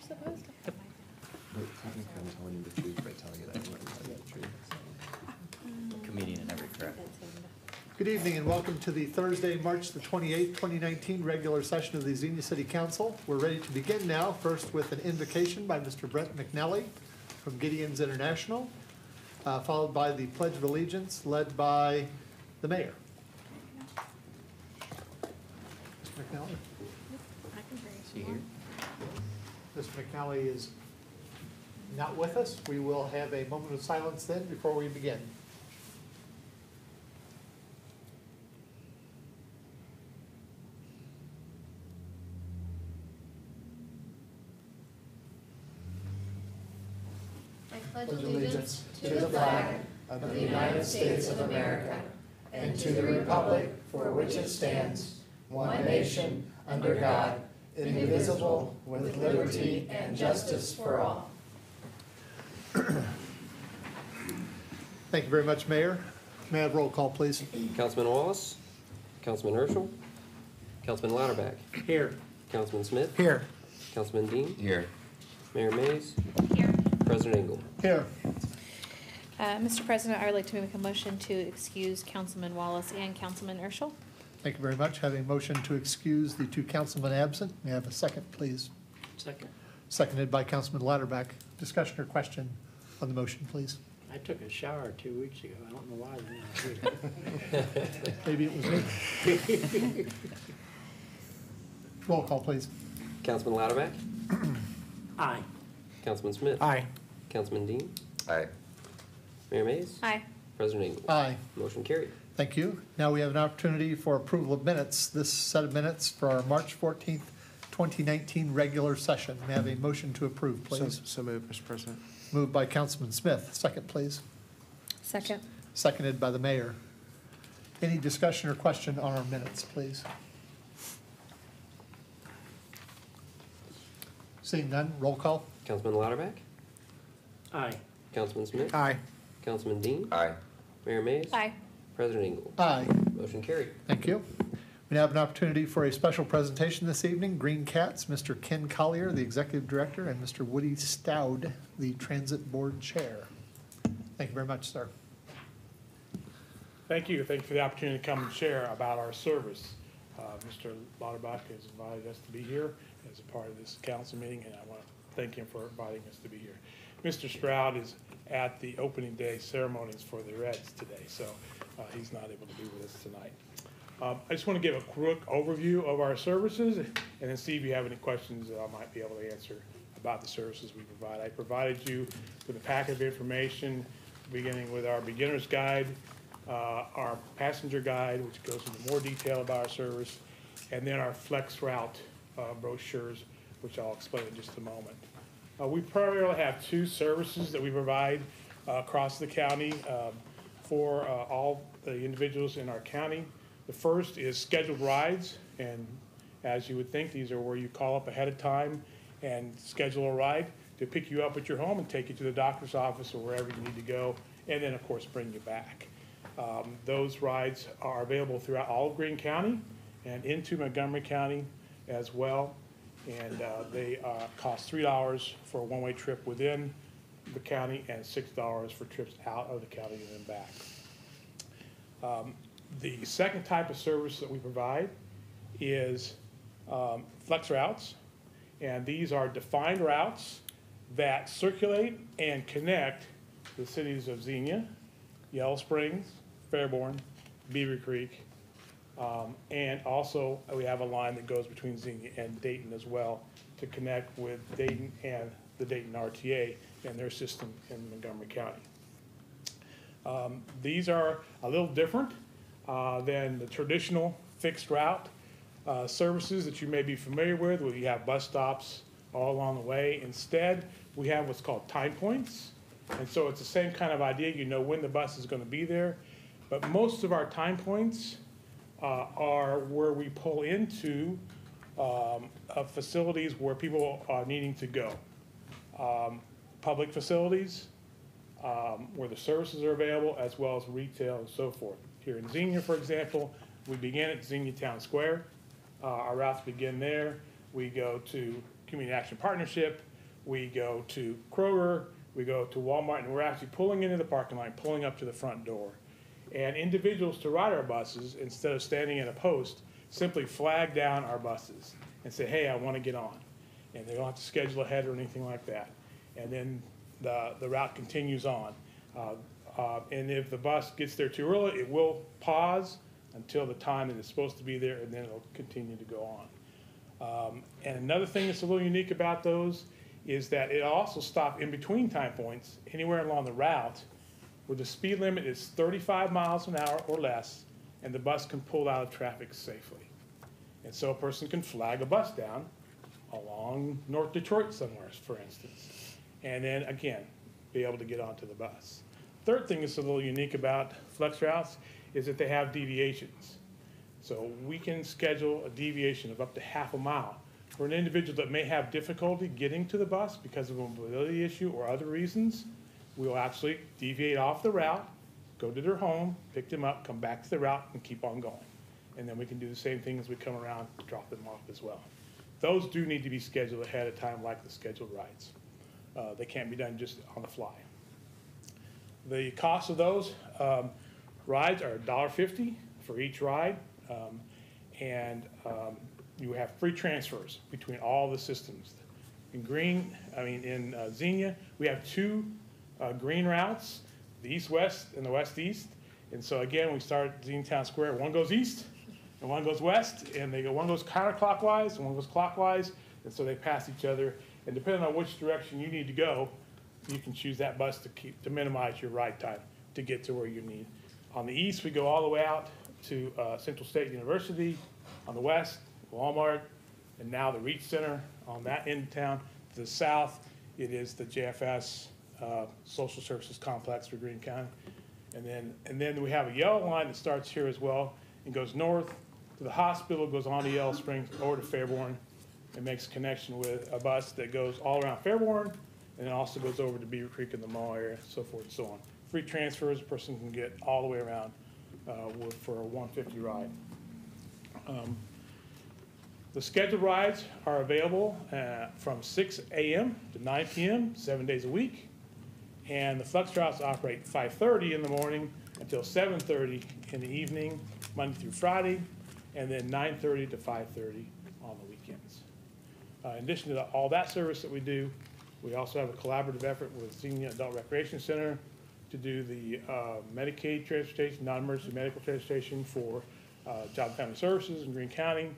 supposed to. But technically, I'm telling you the truth by telling you that I'm telling you the truth. Comedian in every correct. Good evening and welcome to the Thursday, March the 28th, 2019 regular session of the Xenia City Council. We're ready to begin now, first with an invocation by Mr. Brett McNally from Gideon's International, followed by the Pledge of Allegiance led by the Mayor. Mr. McNally? Is he here? Mr. McNally is not with us. We will have a moment of silence then before we begin. I pledge allegiance to the flag of the United States of America and to the republic for which it stands, one nation, under God, indivisible, with liberty and justice for all. Thank you very much, Mayor. May I have roll call, please? Councilman Wallace, Councilman Herschel, Councilman Lauterbach, Here. Councilman Smith, Here. Councilman Dean, Here. Mayor Mays, Here. President Engel. Here. Mr. President, I would like to make a motion to excuse Councilman Wallace and Councilman Urschel. Thank you very much. Have a motion to excuse the two councilmen absent. May I have a second, please? Second. Seconded by Councilman Lauterbach. Discussion or question on the motion, please? I took a shower 2 weeks ago. I don't know why they're not here. Maybe it was me. Roll call, please. Councilman Lauterbach, Aye. Councilman Smith, Aye. Councilman Dean, Aye. Mayor Mays, Aye. President Engel. Aye. Motion carried. Thank you. Now we have an opportunity for approval of minutes. This set of minutes for our March 14th, 2019 regular session. May I have a motion to approve, please? So moved, Mr. President. Moved by Councilman Smith. Second, please. Second. Seconded by the mayor. Any discussion or question on our minutes, please? Seeing none, roll call. Councilman Lauterbach, Aye. Councilman Smith, Aye. Councilman Dean, Aye. Mayor Mays, Aye. President Engel. Aye. Motion carried. Thank you. We now have an opportunity for a special presentation this evening. Green Cats, Mr. Ken Collier, the Executive Director, and Mr. Woody Stowd, the Transit Board Chair. Thank you very much, sir. Thank you. Thank you for the opportunity to come and share about our service. Mr. Lauterbach has invited us to be here as a part of this council meeting, and I want to thank him for inviting us to be here. Mr. Stroud is at the opening day ceremonies for the Reds today, so he's not able to be with us tonight. I just want to give a quick overview of our services and then see if you have any questions that I might be able to answer about the services we provide. I provided you with a packet of information beginning with our beginner's guide, our passenger guide, which goes into more detail about our service, and then our flex route brochures, which I'll explain in just a moment. We primarily have two services that we provide across the county for all the individuals in our county. The first is scheduled rides, and as you would think, these are where you call up ahead of time and schedule a ride to pick you up at your home and take you to the doctor's office or wherever you need to go, and then of course bring you back. Those rides are available throughout all of Greene County and into Montgomery County as well, and they cost $3 for a one-way trip within the county and $6 for trips out of the county and then back. The second type of service that we provide is flex routes, and these are defined routes that circulate and connect the cities of Xenia, Yellow Springs, Fairborn, Beaver Creek, and also we have a line that goes between Xenia and Dayton as well to connect with Dayton and the Dayton RTA and their system in Montgomery County. These are a little different than the traditional fixed route services that you may be familiar with, where you have bus stops all along the way. Instead, we have what's called time points. And so it's the same kind of idea. You know when the bus is going to be there. But most of our time points are where we pull into facilities where people are needing to go. Public facilities where the services are available, as well as retail and so forth. Here in Xenia, for example, we begin at Xenia Town Square. Our routes begin there. We go to Community Action Partnership, we go to Kroger, we go to Walmart, and we're actually pulling into the parking lot, pulling up to the front door. And individuals to ride our buses, instead of standing in a post, simply flag down our buses and say, hey, I want to get on. And they don't have to schedule ahead or anything like that. And then the route continues on. And if the bus gets there too early, it will pause until the time that it's supposed to be there, and then it'll continue to go on. And another thing that's a little unique about those is that it also stops in between time points, anywhere along the route, where the speed limit is 35 miles an hour or less, and the bus can pull out of traffic safely. And so a person can flag a bus down along North Detroit somewhere, for instance, and then again, be able to get onto the bus. Third thing that's a little unique about flex routes is that they have deviations. So we can schedule a deviation of up to half a mile. For an individual that may have difficulty getting to the bus because of a mobility issue or other reasons, we'll actually deviate off the route, go to their home, pick them up, come back to the route, and keep on going. And then we can do the same thing as we come around to drop them off as well. Those do need to be scheduled ahead of time, like the scheduled rides. They can't be done just on the fly. The cost of those rides are $1.50 for each ride, you have free transfers between all the systems. In Xenia, we have two green routes, the east-west and the west-east. And so again, we start at Xenia Town Square. One goes east and one goes west, and one goes counterclockwise and one goes clockwise, and so they pass each other. And depending on which direction you need to go, you can choose that bus to minimize your ride time to get to where you need. On the east, we go all the way out to Central State University. On the west, Walmart, and now the Reach Center on that end of town. To the south, it is the JFS Social Services Complex for Greene County. And then we have a yellow line that starts here as well and goes north to the hospital, goes on to Yellow Springs, over to Fairborn, and makes a connection with a bus that goes all around Fairborn, and then also goes over to Beaver Creek in the mall area, so forth and so on. Free transfers, a person can get all the way around for a $150 ride. The scheduled rides are available from 6 a.m. to 9 p.m., 7 days a week. And the flex routes operate 5:30 in the morning until 7:30 in the evening, Monday through Friday, and then 9:30 to 5:30 on the weekends. In addition to all that service that we do, we also have a collaborative effort with Xenia Adult Recreation Center to do the Medicaid transportation, non-emergency medical transportation for Job and Family Services in Greene County.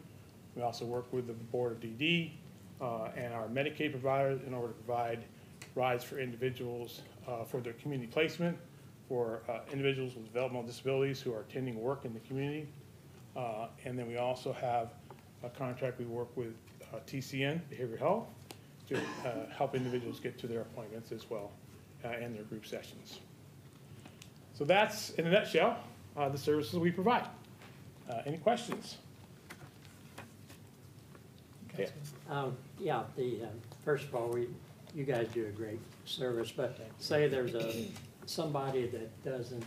We also work with the Board of DD and our Medicaid providers in order to provide rides for individuals for their community placement, for individuals with developmental disabilities who are attending work in the community. And then we also have a contract we work with TCN, Behavioral Health, to help individuals get to their appointments as well and their group sessions. So that's, in a nutshell, the services we provide. Any questions? Yeah, first of all, you guys do a great service, but say there's somebody that doesn't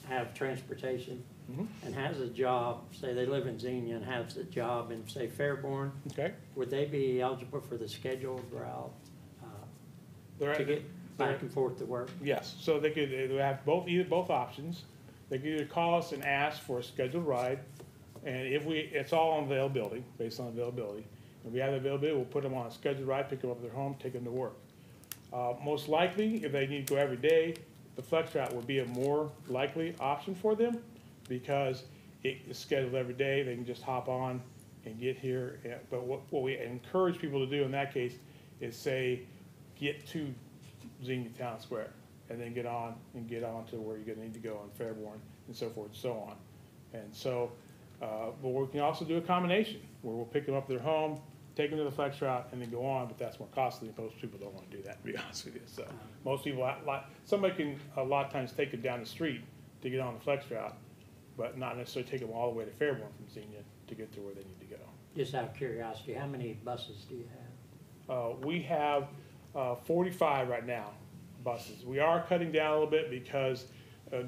have transportation and has a job, say they live in Xenia and has a job in, say, Fairborn. Okay. Would they be eligible for the scheduled route to get back and forth to work? Yes, so they have both options. They could either call us and ask for a scheduled ride, and it's all on availability, based on availability. If we have the availability, we'll put them on a scheduled ride, pick them up at their home, take them to work. Most likely, if they need to go every day, the flex route would be a more likely option for them because it is scheduled every day. They can just hop on and get here. But what we encourage people to do in that case is say, get to Xenia Town Square and then get on to where you're gonna need to go on Fairborn and so forth and so on. And so, but we can also do a combination where we'll pick them up at their home, take them to the flex route, and then go on, but that's more costly. Most people don't want to do that, to be honest with you. So most people, somebody can a lot of times take them down the street to get on the flex route, but not necessarily take them all the way to Fairborn from Xenia to get to where they need to go. Just out of curiosity, how many buses do you have? We have 45 right now, buses. We are cutting down a little bit because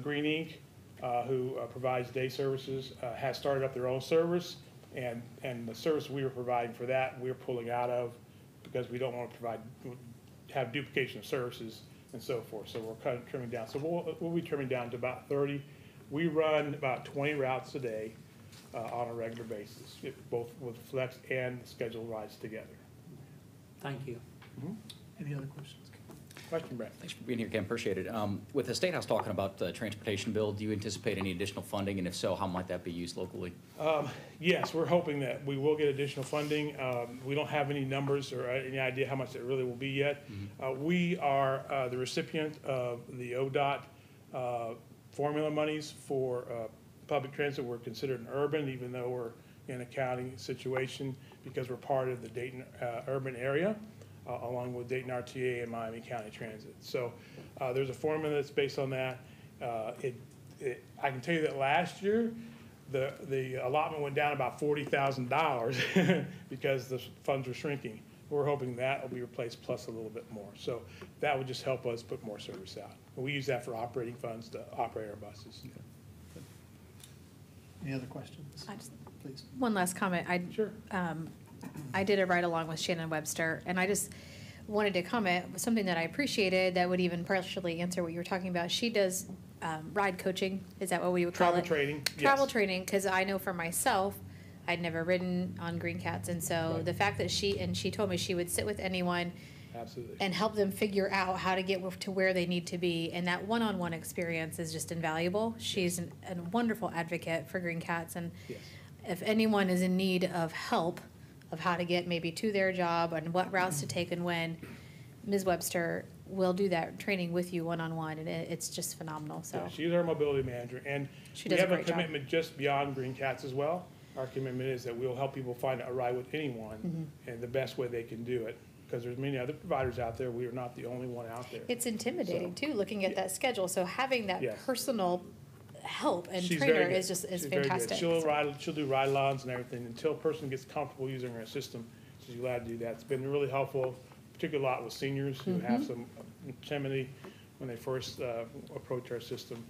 Green Inc., who provides day services, has started up their own service, and the service we were providing for that, we're pulling out of because we don't want to provide have duplication of services and so forth. So we're kind of trimming down. So we'll be trimming down to about 30. We run about 20 routes a day on a regular basis, both with flex and scheduled rides together. Thank you. Any other questions? Question, Brett? Thanks for being here, Ken, appreciate it. With the State House talking about the transportation bill, do you anticipate any additional funding, and if so, how might that be used locally? Yes, we're hoping that we will get additional funding. We don't have any numbers or any idea how much it really will be yet. We are the recipient of the ODOT formula monies for public transit. We're considered an urban, even though we're in a county situation, because we're part of the Dayton urban area, along with Dayton RTA and Miami County Transit. So there's a formula that's based on that. I can tell you that last year, the allotment went down about $40,000 because the funds were shrinking. We're hoping that will be replaced plus a little bit more. So that would just help us put more service out. And we use that for operating funds to operate our buses. Any other questions? Please. One last comment. Sure. I did a ride along with Shannon Webster, and I just wanted to comment something that I appreciated that would even partially answer what you were talking about. She does ride coaching. Is that what we would call it? Travel training. Travel yes. training, because I know for myself, I'd never ridden on Green Cats, and so Right. the fact that she told me she would sit with anyone Absolutely. and help them figure out how to get to where they need to be, and that one-on-one experience is just invaluable. She's a wonderful advocate for Green Cats, and Yes. if anyone is in need of help of how to get maybe to their job and what routes to take and when, Ms. Webster will do that training with you one-on-one, and it's just phenomenal. So Yeah, she's our mobility manager, and She we does a have a great job. commitment just beyond Green Cats as well. Our commitment is that we'll help people find a ride with anyone and the best way they can do it, because there's many other providers out there. We are not the only one out there. it's intimidating too, looking at that schedule. So having that Yes. personal help and She's trainer very good. is She's very good. fantastic. She'll do ride-alongs and everything until a person gets comfortable using her system. She's glad to do that. It's been really helpful, particularly a lot with seniors who have some timidity when they first approach our system.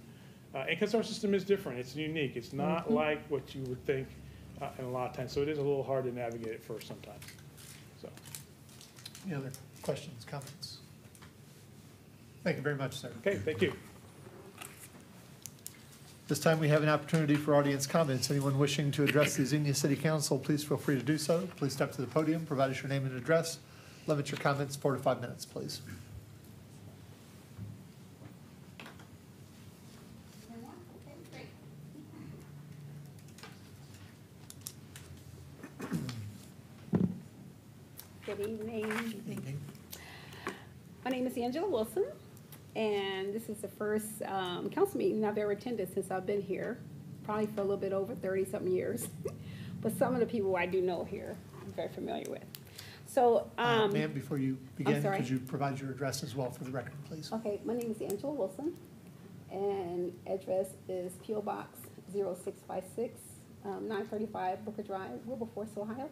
And because our system is different, it's unique. It's not like what you would think in a lot of times. So it is a little hard to navigate at first sometimes. So, Any other questions, comments? Thank you very much, sir. okay, thank you. This time we have an opportunity for audience comments. Anyone wishing to address the Xenia City Council, please feel free to do so. Please step to the podium, provide us your name and address. Limit your comments 4 to 5 minutes, please. Good evening. My name is Angela Wilson, and this is the first council meeting I've ever attended since I've been here, probably for a little bit over 30-something years. But some of the people I do know here, I'm very familiar with. So, Ma'am, before you begin, sorry? could you provide your address as well for the record, please? okay, my name is Angela Wilson, and address is P.O. Box 0656, 935 Booker Drive, Wilberforce, Ohio,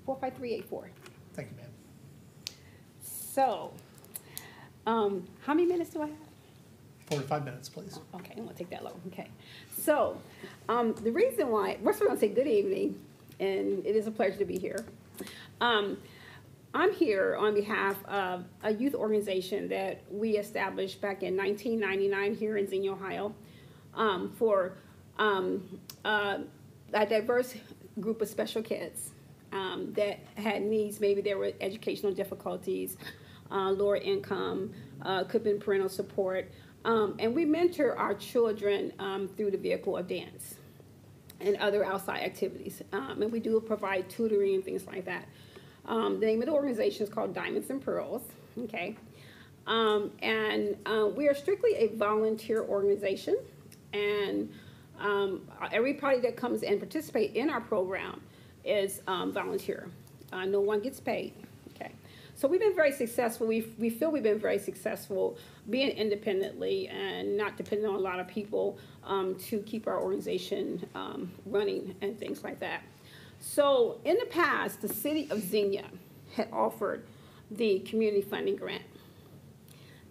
45384. Thank you, ma'am. So, how many minutes do I have? 4 to 5 minutes, please. Okay, I'm gonna take that long, okay. So, the reason why, first I'm gonna say good evening, and it is a pleasure to be here. I'm here on behalf of a youth organization that we established back in 1999 here in Xenia, Ohio, for a diverse group of special kids that had needs. Maybe there were educational difficulties, lower income, could have been parental support. And we mentor our children through the vehicle of dance and other outside activities. And we do provide tutoring and things like that. The name of the organization is called Diamonds and Pearls, okay? We are strictly a volunteer organization, and everybody that comes and participate in our program is volunteer. No one gets paid, okay? So we've been very successful. We feel we've been very successful being independently and not depending on a lot of people to keep our organization running and things like that. So in the past, the city of Xenia had offered the community funding grant.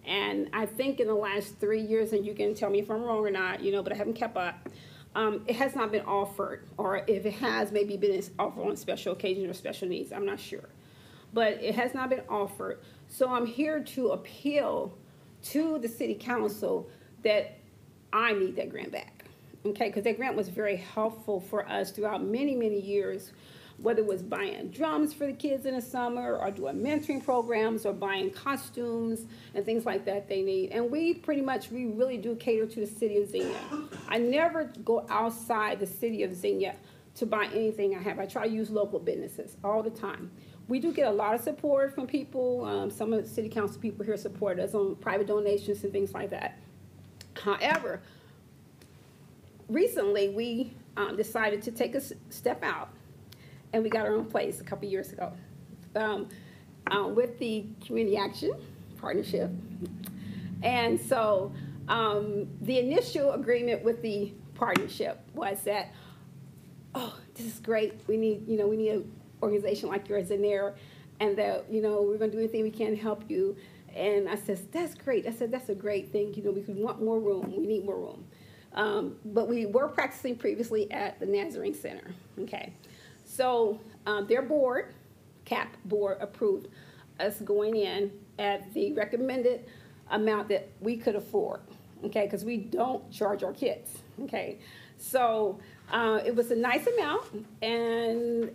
And I think in the last 3 years, and you can tell me if I'm wrong or not, you know, but I haven't kept up, it has not been offered, or if it has, maybe been offered on special occasions or special needs, I'm not sure. But it has not been offered So I'm here to appeal to the city council that I need that grant back, okay? Because that grant was very helpful for us throughout many, many years, whether it was buying drums for the kids in the summer or doing mentoring programs or buying costumes and things like that they need. And we really do cater to the city of Xenia. I never go outside the city of Xenia to buy anything I have. I try to use local businesses all the time. We do get a lot of support from people. Some of the city council people here support us on private donations and things like that. However, recently we decided to take a step out, and we got our own place a couple years ago with the Community Action Partnership. And so the initial agreement with the partnership was that, oh, this is great. We need an organization like yours in there, and that, we're going to do anything we can to help you. And I said, that's great. I said, that's a great thing. We want more room. We need more room. But we were practicing previously at the Nazarene Center, okay? So their board, CAP board, approved us going in at the recommended amount that we could afford, okay? Because we don't charge our kids, okay? So it was a nice amount, and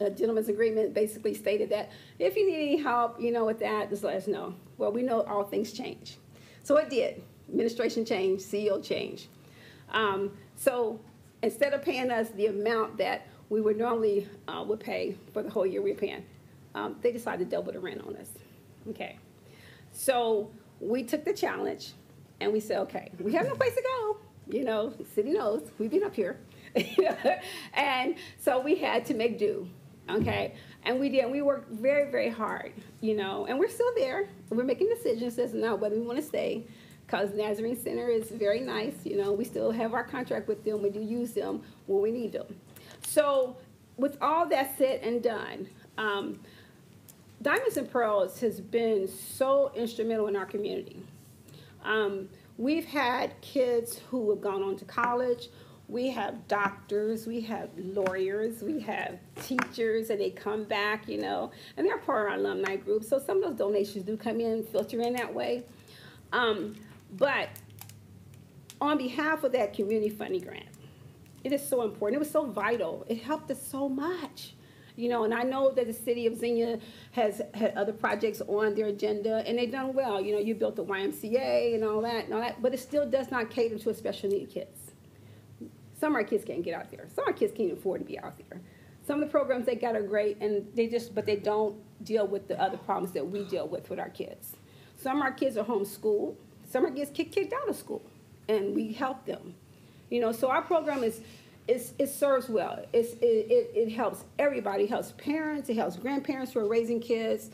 a gentleman's agreement basically stated that if you need any help, with that, just let us know. Well, we know all things change. So it did. Administration changed, CEO changed. So instead of paying us the amount that we would normally would pay for the whole year we were paying, they decided to double the rent on us, okay? So we took the challenge, and we said, okay, we have no place to go. The city knows, we've been up here. And so we had to make do, okay? And we did, we worked very, very hard, and we're still there. We're making decisions as to now whether we want to stay, because Nazarene Center is very nice, we still have our contract with them. We do use them when we need them. So with all that said and done, Diamonds and Pearls has been so instrumental in our community. We've had kids who have gone on to college. We have doctors, we have lawyers, we have teachers, and they come back, and they're part of our alumni group. So some of those donations do come in, filter in that way. But on behalf of that community funding grant, it is so important. It was so vital. It helped us so much. And I know that the city of Xenia has had other projects on their agenda, and they've done well. You built the YMCA and all that, but it still does not cater to special needs kids. Some of our kids can't get out there. Some of our kids can't afford to be out there. Some of the programs they got are great, and but they don't deal with the other problems that we deal with our kids. Some of our kids are homeschooled. Some of our kids kicked out of school, and we help them. So our program it serves well. It helps everybody. It helps parents. It helps grandparents who are raising kids.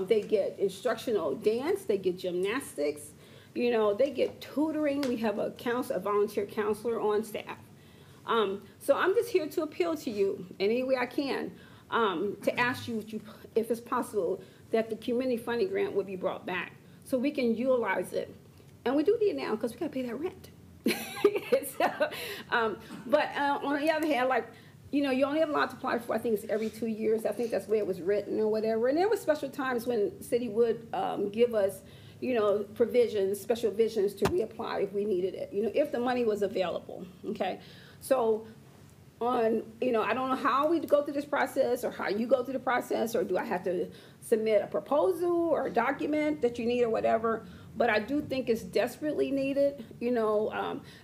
They get instructional dance. They get gymnastics. They get tutoring. We have a volunteer counselor on staff. So I'm just here to appeal to you in any way I can to ask you if it's possible that the community funding grant would be brought back so we can utilize it. And we do need it now because we got to pay that rent. But on the other hand, you only have a lot to apply for. I think it's every 2 years. I think that's the way it was written or whatever. And there were special times when the city would give us, special visions to reapply if we needed it, if the money was available, okay? So I don't know how we go through this process or how you go through the process, or do I have to submit a proposal or a document that you need or whatever, but I do think it's desperately needed,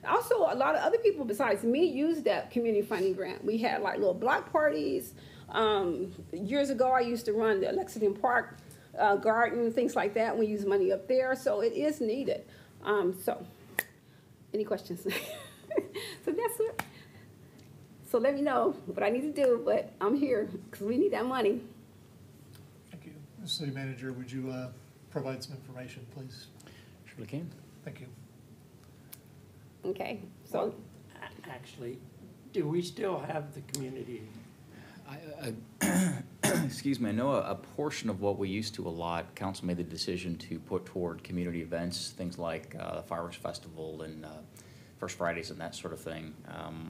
Also, a lot of other people besides me use that community funding grant. We had little block parties. Years ago, I used to run the Lexington Park garden, things like that. We use money up there, so it is needed. So, any questions? So that's it. So let me know what I need to do, but I'm here because we need that money. Thank you. City Manager, would you provide some information, please? Surely can. Thank you. Okay, so. Actually, do we still have the community? Excuse me, I know a portion of what we used to allot, council made the decision to put toward community events, things like the Fireworks Festival and First Fridays and that sort of thing.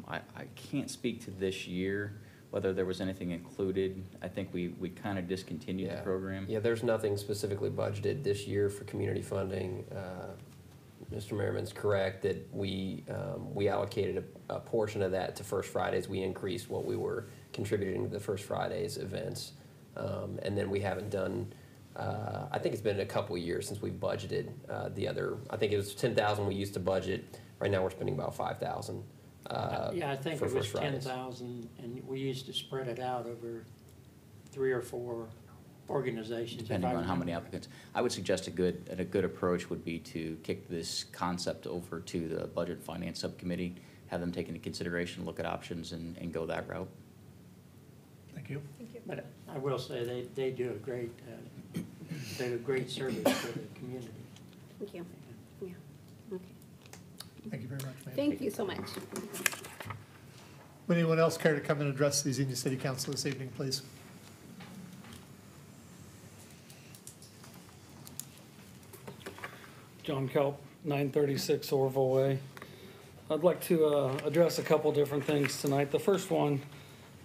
I can't speak to this year, whether there was anything included. I think we kind of discontinued the Yeah. program. Yeah, there's nothing specifically budgeted this year for community funding. Mr. Merriman's correct that we allocated a portion of that to First Fridays. We increased what we were contributing to the First Fridays events. And then we haven't done, I think it's been a couple of years since we've budgeted the other, I think it was 10,000 we used to budget. Right now, we're spending about 5,000. Yeah, I think for it was First Fridays. 10,000, and we used to spread it out over 3 or 4 organizations. if Depending I on how many remember. applicants. I would suggest a good approach would be to kick this concept over to the Budget and Finance Subcommittee, have them take into consideration, look at options, and go that route. Thank you. But I will say, they do a great service for the community. Thank you. Yeah, okay. Thank you very much, ma'am. Thank you so much. Would anyone else care to come and address the Xenia City Council this evening, please? John Kelp, 936 Orville Way. I'd like to address a couple different things tonight. The first one,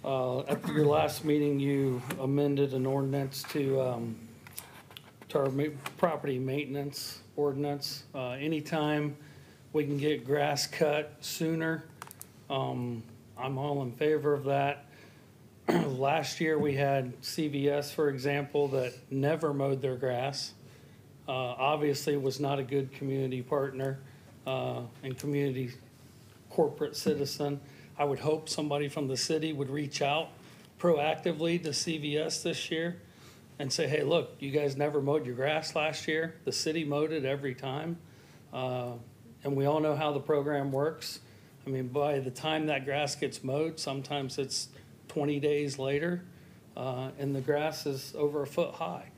at your last meeting, you amended an ordinance to our property maintenance ordinance. Anytime we can get grass cut sooner, I'm all in favor of that. Last year, we had CVS, for example, that never mowed their grass. Obviously was not a good community partner and community corporate citizen. I would hope somebody from the city would reach out proactively to CVS this year and say, hey, look, you guys never mowed your grass last year. The city mowed it every time. And we all know how the program works. I mean, by the time that grass gets mowed, sometimes it's 20 days later, and the grass is over a foot high.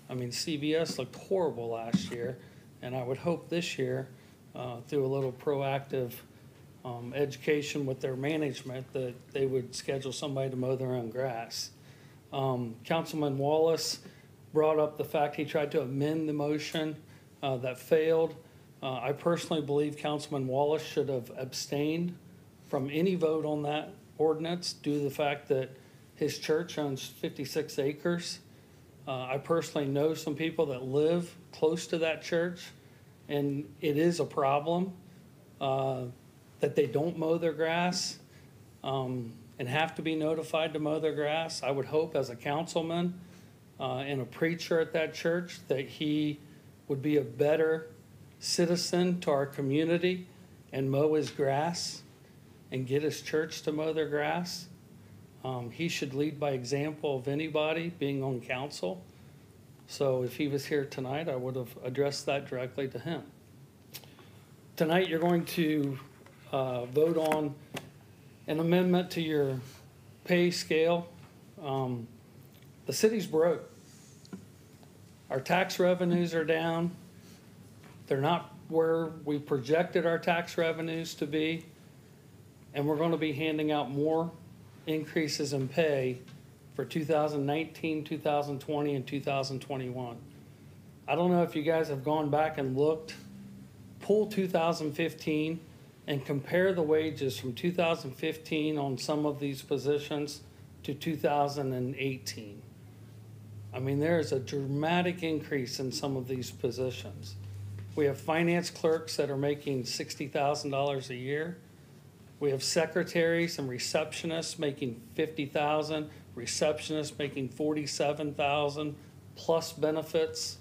I mean, CVS looked horrible last year, and I would hope this year, through a little proactive education with their management, that they would schedule somebody to mow their own grass. Councilman Wallace brought up the fact he tried to amend the motion that failed. I personally believe Councilman Wallace should have abstained from any vote on that ordinance due to the fact that his church owns 56 acres. I personally know some people that live close to that church, and it is a problem that they don't mow their grass and have to be notified to mow their grass. I would hope as a councilman and a preacher at that church that he would be a better citizen to our community and mow his grass and get his church to mow their grass. He should lead by example of anybody being on council. So if he was here tonight, I would have addressed that directly to him. Tonight, you're going to vote on an amendment to your pay scale. The city's broke. Our tax revenues are down. They're not where we projected our tax revenues to be. And we're going to be handing out more increases in pay for 2019, 2020, and 2021. I don't know if you guys have gone back and looked, pull 2015 and compare the wages from 2015 on some of these positions to 2018. I mean, there's a dramatic increase in some of these positions. We have finance clerks that are making $60,000 a year. We have secretaries and receptionists making $50,000, receptionists making $47,000 plus benefits.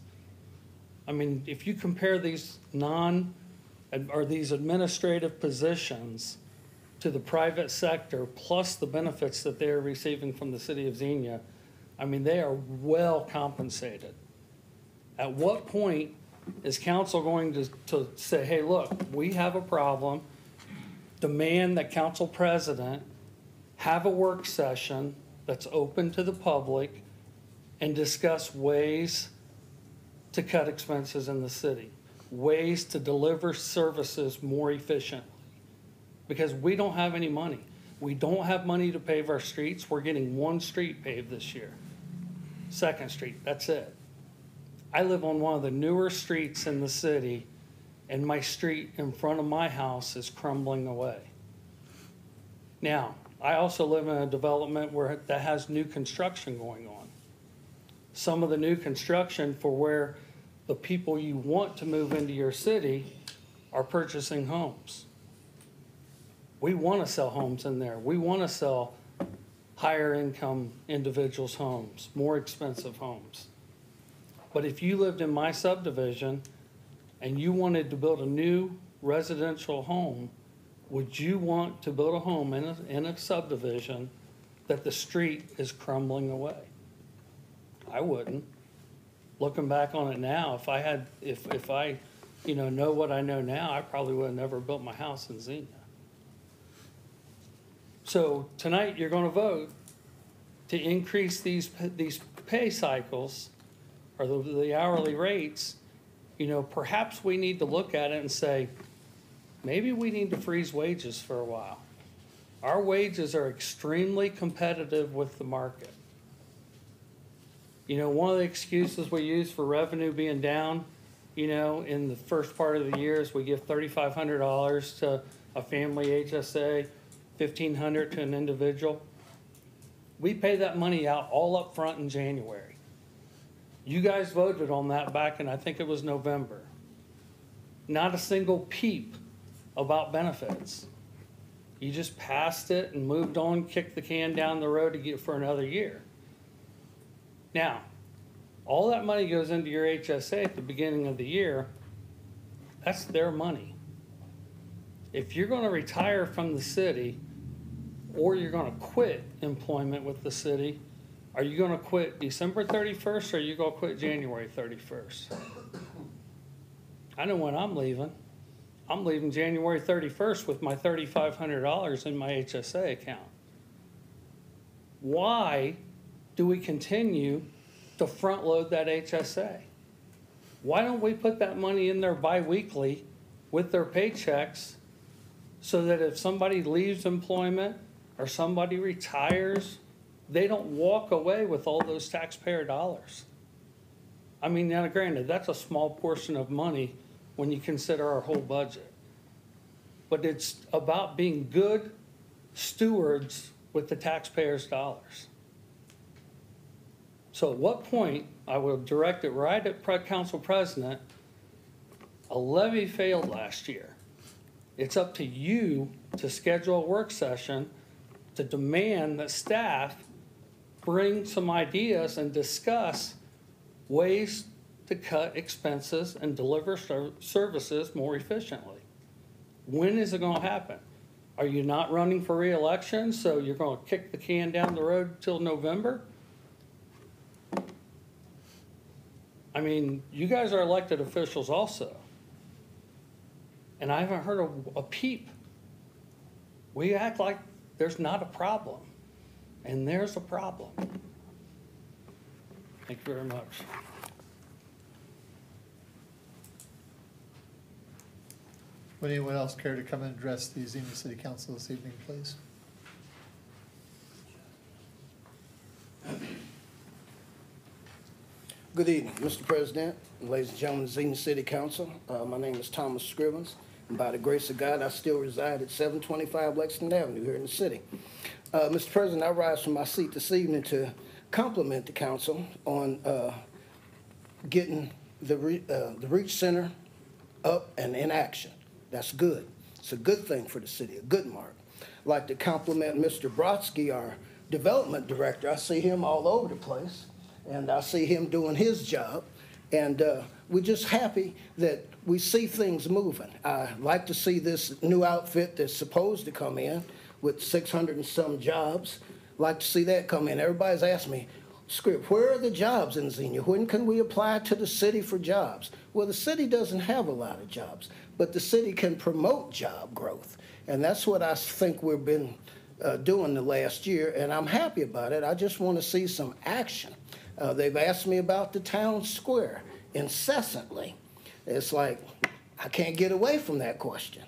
I mean, if you compare these these administrative positions to the private sector plus the benefits that they're receiving from the city of Xenia, I mean, they are well compensated. At what point is council going to say, hey, look, we have a problem, demand that council president have a work session that's open to the public and discuss ways to cut expenses in the city, ways to deliver services more efficiently? Because we don't have any money. We don't have money to pave our streets. We're getting one street paved this year. 2nd Street, that's it. I live on one of the newer streets in the city, and my street in front of my house is crumbling away. Now, I also live in a development that has new construction going on. Some of the new construction for where the people you want to move into your city are purchasing homes. We want to sell homes in there. We want to sell higher income individuals' homes, more expensive homes. But if you lived in my subdivision and you wanted to build a new residential home, would you want to build a home in a subdivision that the street is crumbling away? I wouldn't. Looking back on it now, if I know what I know now, I probably would have never built my house in Xenia. So tonight, you're gonna vote to increase these pay cycles, or the hourly rates. Perhaps we need to look at it and say, maybe we need to freeze wages for a while. Our wages are extremely competitive with the market. One of the excuses we use for revenue being down, in the first part of the year is we give $3,500 to a family HSA, $1,500 to an individual. We pay that money out all up front in January. You guys voted on that back in, I think it was November. Not a single peep about benefits. You just passed it and moved on, kicked the can down the road to get for another year. Now, all that money goes into your HSA at the beginning of the year. That's their money. If you're going to retire from the city or you're going to quit employment with the city, are you going to quit December 31st or are you going to quit January 31st? I know when I'm leaving. I'm leaving January 31st with my $3,500 in my HSA account. Why do we continue to front load that HSA? Why don't we put that money in there biweekly with their paychecks so that if somebody leaves employment or somebody retires, they don't walk away with all those taxpayer dollars? I mean, now granted, that's a small portion of money when you consider our whole budget. But it's about being good stewards with the taxpayers' dollars. So at what point, I will direct it right at Council President, a levy failed last year. It's up to you to schedule a work session to demand that staff bring some ideas and discuss ways to cut expenses and deliver services more efficiently. When is it going to happen? Are you not running for re-election, so you're going to kick the can down the road till November? I mean, you guys are elected officials also. And I haven't heard a peep. We act like there's not a problem. And there's a problem. Thank you very much. Would anyone else care to come and address the Xenia City Council this evening, please? Good evening, Mr. President, ladies and gentlemen of the Xenia City Council. My name is Thomas Scrivens, and by the grace of God, I still reside at 725 Lexington Avenue here in the city. Mr. President, I rise from my seat this evening to compliment the council on getting the Reach Center up and in action. That's good. It's a good thing for the city, a good mark. I'd like to compliment Mr. Brodsky, our development director. I see him all over the place, and I see him doing his job. And we're just happy that we see things moving. I like to see this new outfit that's supposed to come in with 600 and some jobs. Like to see that come in. Everybody's asking me, Script, where are the jobs in Xenia? When can we apply to the city for jobs? Well, the city doesn't have a lot of jobs, but the city can promote job growth. And that's what I think we've been doing the last year, and I'm happy about it. I just want to see some action. They've asked me about the town square incessantly. It's like, I can't get away from that question.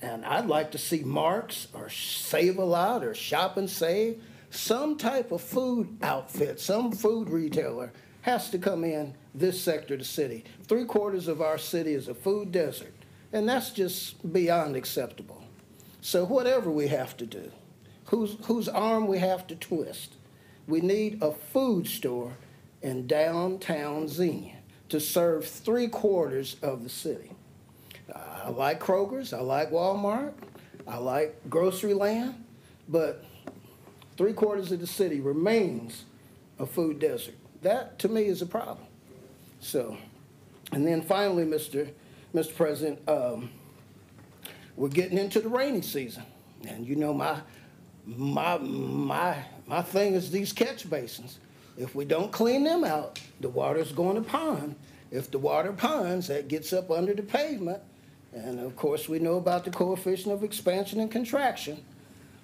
And I'd like to see Marks or Save a Lot or Shop and Save, some type of food outfit, some food retailer has to come in this sector of the city. 3/4 of our city is a food desert, and that's just beyond acceptable. So whatever we have to do, whose arm we have to twist. We need a food store in downtown Xenia to serve 3/4 of the city. I like Kroger's, I like Walmart, I like Grocery Land, but 3/4 of the city remains a food desert. That, to me, is a problem. So, and then finally, Mr. President, we're getting into the rainy season. And you know, my thing is these catch basins. If we don't clean them out, the water's going to pond. If the water ponds, that gets up under the pavement. And of course, we know about the coefficient of expansion and contraction.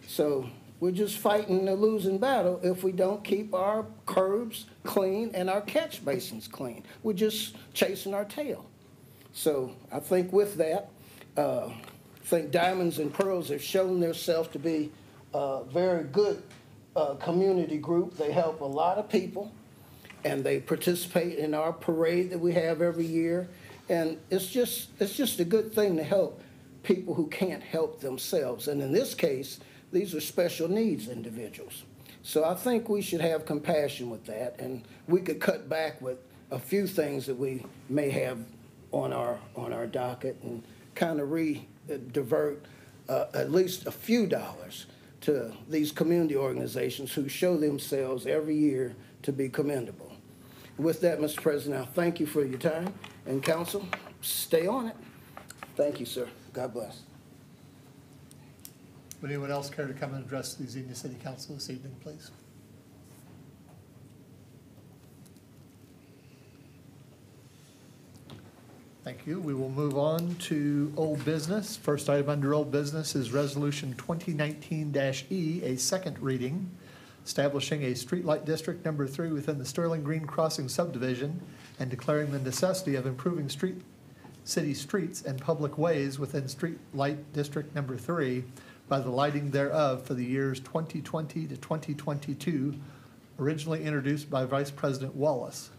So we're just fighting a losing battle if we don't keep our curbs clean and our catch basins clean. We're just chasing our tail. So I think with that, I think Diamonds and Pearls have shown themselves to be a very good community group. They help a lot of people, and they participate in our parade that we have every year. And it's just a good thing to help people who can't help themselves. And in this case, these are special needs individuals. So I think we should have compassion with that, and we could cut back with a few things that we may have on our docket and kind of divert at least a few dollars to these community organizations who show themselves every year to be commendable. With that, Mr. President, I thank you for your time, and council, stay on it. Thank you, sir. God bless. Would anyone else care to come and address the Xenia City Council this evening, please? Thank you. We will move on to old business. First item under old business is Resolution 2019-E, a second reading, establishing a streetlight district number 3 within the Sterling Green Crossing subdivision and declaring the necessity of improving city streets and public ways within streetlight district number 3 by the lighting thereof for the years 2020 to 2022, originally introduced by Vice President Wallace.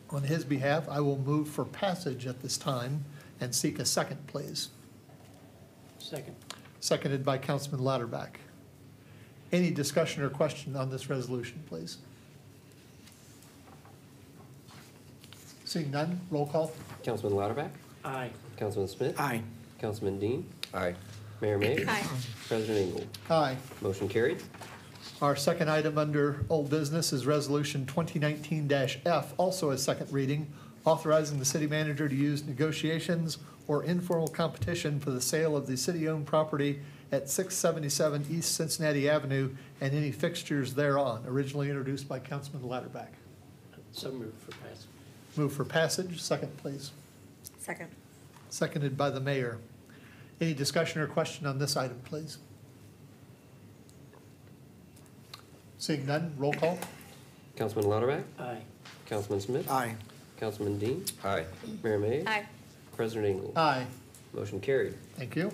On his behalf, I will move for passage at this time and seek a second, please. Second. Seconded by Councilman Lauterbach. Any discussion or question on this resolution, please? Seeing none, roll call. Councilman Lauterbach? Aye. Councilman Smith? Aye. Councilman Dean? Aye. Mayor May? Aye. President Engel? Aye. Motion carried. Our second item under old business is Resolution 2019-F, also a second reading, authorizing the city manager to use negotiations or informal competition for the sale of the city-owned property at 677 East Cincinnati Avenue and any fixtures thereon, originally introduced by Councilman Lauterbach. So moved for passage. Move for passage. Second, please. Second. Seconded by the mayor. Any discussion or question on this item, please? Seeing none, roll call. Councilman Lauterbach? Aye. Councilman Smith? Aye. Councilman Dean? Aye. Mayor May? Aye. President Engel? Aye. Motion carried. Thank you.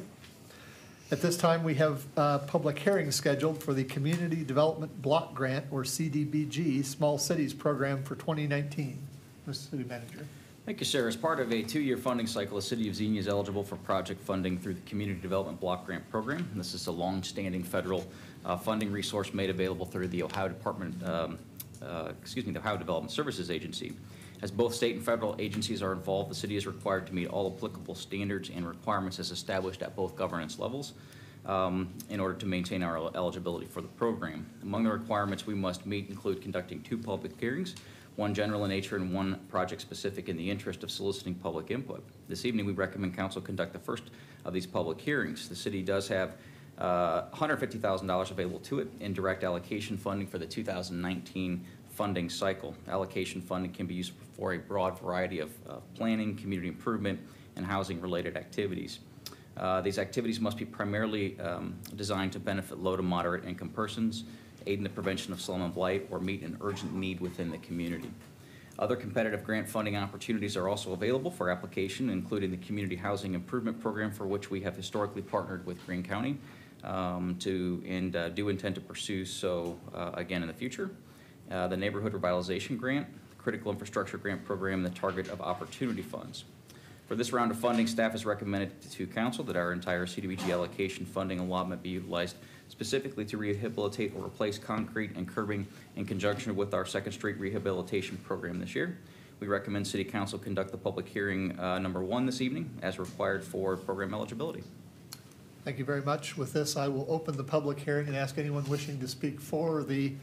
At this time, we have a public hearing scheduled for the Community Development Block Grant, or CDBG, Small Cities Program for 2019. Mr. City Manager. Thank you, sir. As part of a 2-year funding cycle, the City of Xenia is eligible for project funding through the Community Development Block Grant Program. And this is a long-standing federal funding resource made available through the Ohio the Ohio Development Services Agency. As both state and federal agencies are involved, the city is required to meet all applicable standards and requirements as established at both governance levels in order to maintain our eligibility for the program. Among the requirements we must meet include conducting 2 public hearings, one general in nature and one project specific in the interest of soliciting public input. This evening, we recommend council conduct the first of these public hearings. The city does have $150,000 available to it in direct allocation funding for the 2019 funding cycle. Allocation funding can be used for a broad variety of planning, community improvement, and housing-related activities. These activities must be primarily designed to benefit low to moderate income persons, aid in the prevention of slum and blight, or meet an urgent need within the community. Other competitive grant funding opportunities are also available for application, including the Community Housing Improvement Program, for which we have historically partnered with Greene County do intend to pursue so again in the future. The Neighborhood Revitalization Grant, Critical Infrastructure Grant Program, and the Target of Opportunity Funds. For this round of funding, staff has recommended to council that our entire CDBG allocation funding allotment be utilized specifically to rehabilitate or replace concrete and curbing in conjunction with our Second Street rehabilitation program this year. We recommend City Council conduct the public hearing number 1 this evening as required for program eligibility. Thank you very much. With this, I will open the public hearing and ask anyone wishing to speak for the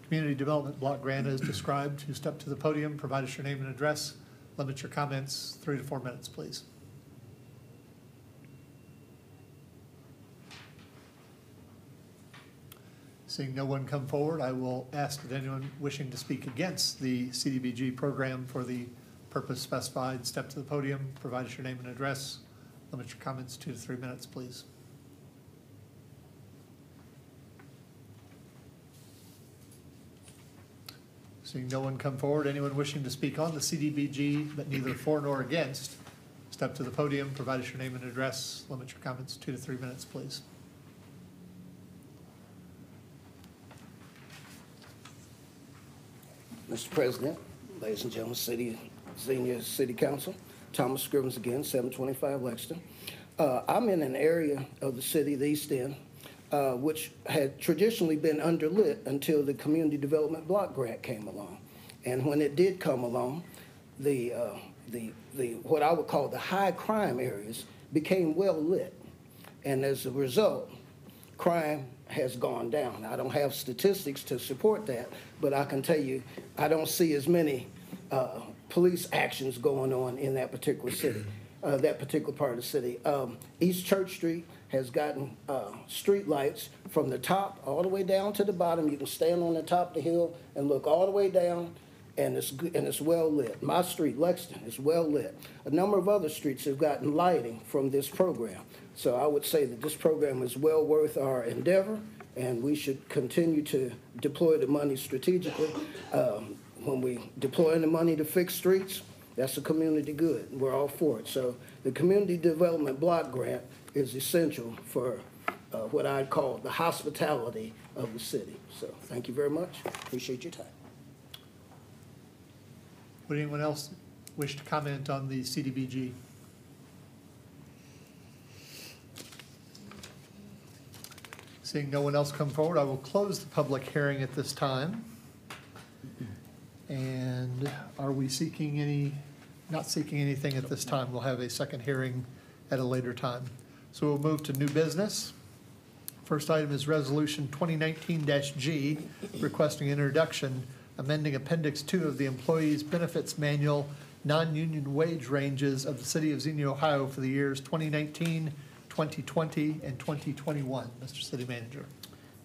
Community Development Block Grant as described to step to the podium, provide us your name and address. Limit your comments 3 to 4 minutes, please. Seeing no one come forward, I will ask that anyone wishing to speak against the CDBG program for the purpose specified, step to the podium, provide us your name and address. Limit your comments 2 to 3 minutes, please. Seeing no one come forward, anyone wishing to speak on the CDBG, but neither for nor against, step to the podium, provide us your name and address. Limit your comments 2 to 3 minutes, please. Mr. President, ladies and gentlemen, Xenia City Council, Thomas Scrivens again, 725 Lexington. I'm in an area of the city, the East End, which had traditionally been underlit until the Community Development Block Grant came along. And when it did come along, the what I would call the high crime areas became well lit. And as a result, crime has gone down. I don't have statistics to support that, but I can tell you I don't see as many police actions going on in that particular city, that particular part of the city. East Church Street has gotten street lights from the top all the way down to the bottom. You can stand on the top of the hill and look all the way down, and it's well lit. My street, Lexington, is well lit. A number of other streets have gotten lighting from this program. So I would say that this program is well worth our endeavor, and we should continue to deploy the money strategically. When we deploy the money to fix streets, that's a community good. We're all for it. So the Community Development Block Grant is essential for what I'd call the hospitality of the city. So thank you very much. Appreciate your time. Would anyone else wish to comment on the CDBG? Seeing no one else come forward, I will close the public hearing at this time. And are we seeking not seeking anything at this time? We'll have a second hearing at a later time. So we'll move to new business. First item is Resolution 2019-G, requesting introduction, amending Appendix 2 of the Employees Benefits Manual, non-union wage ranges of the City of Xenia, Ohio for the years 2019, 2020, and 2021. Mr. City Manager.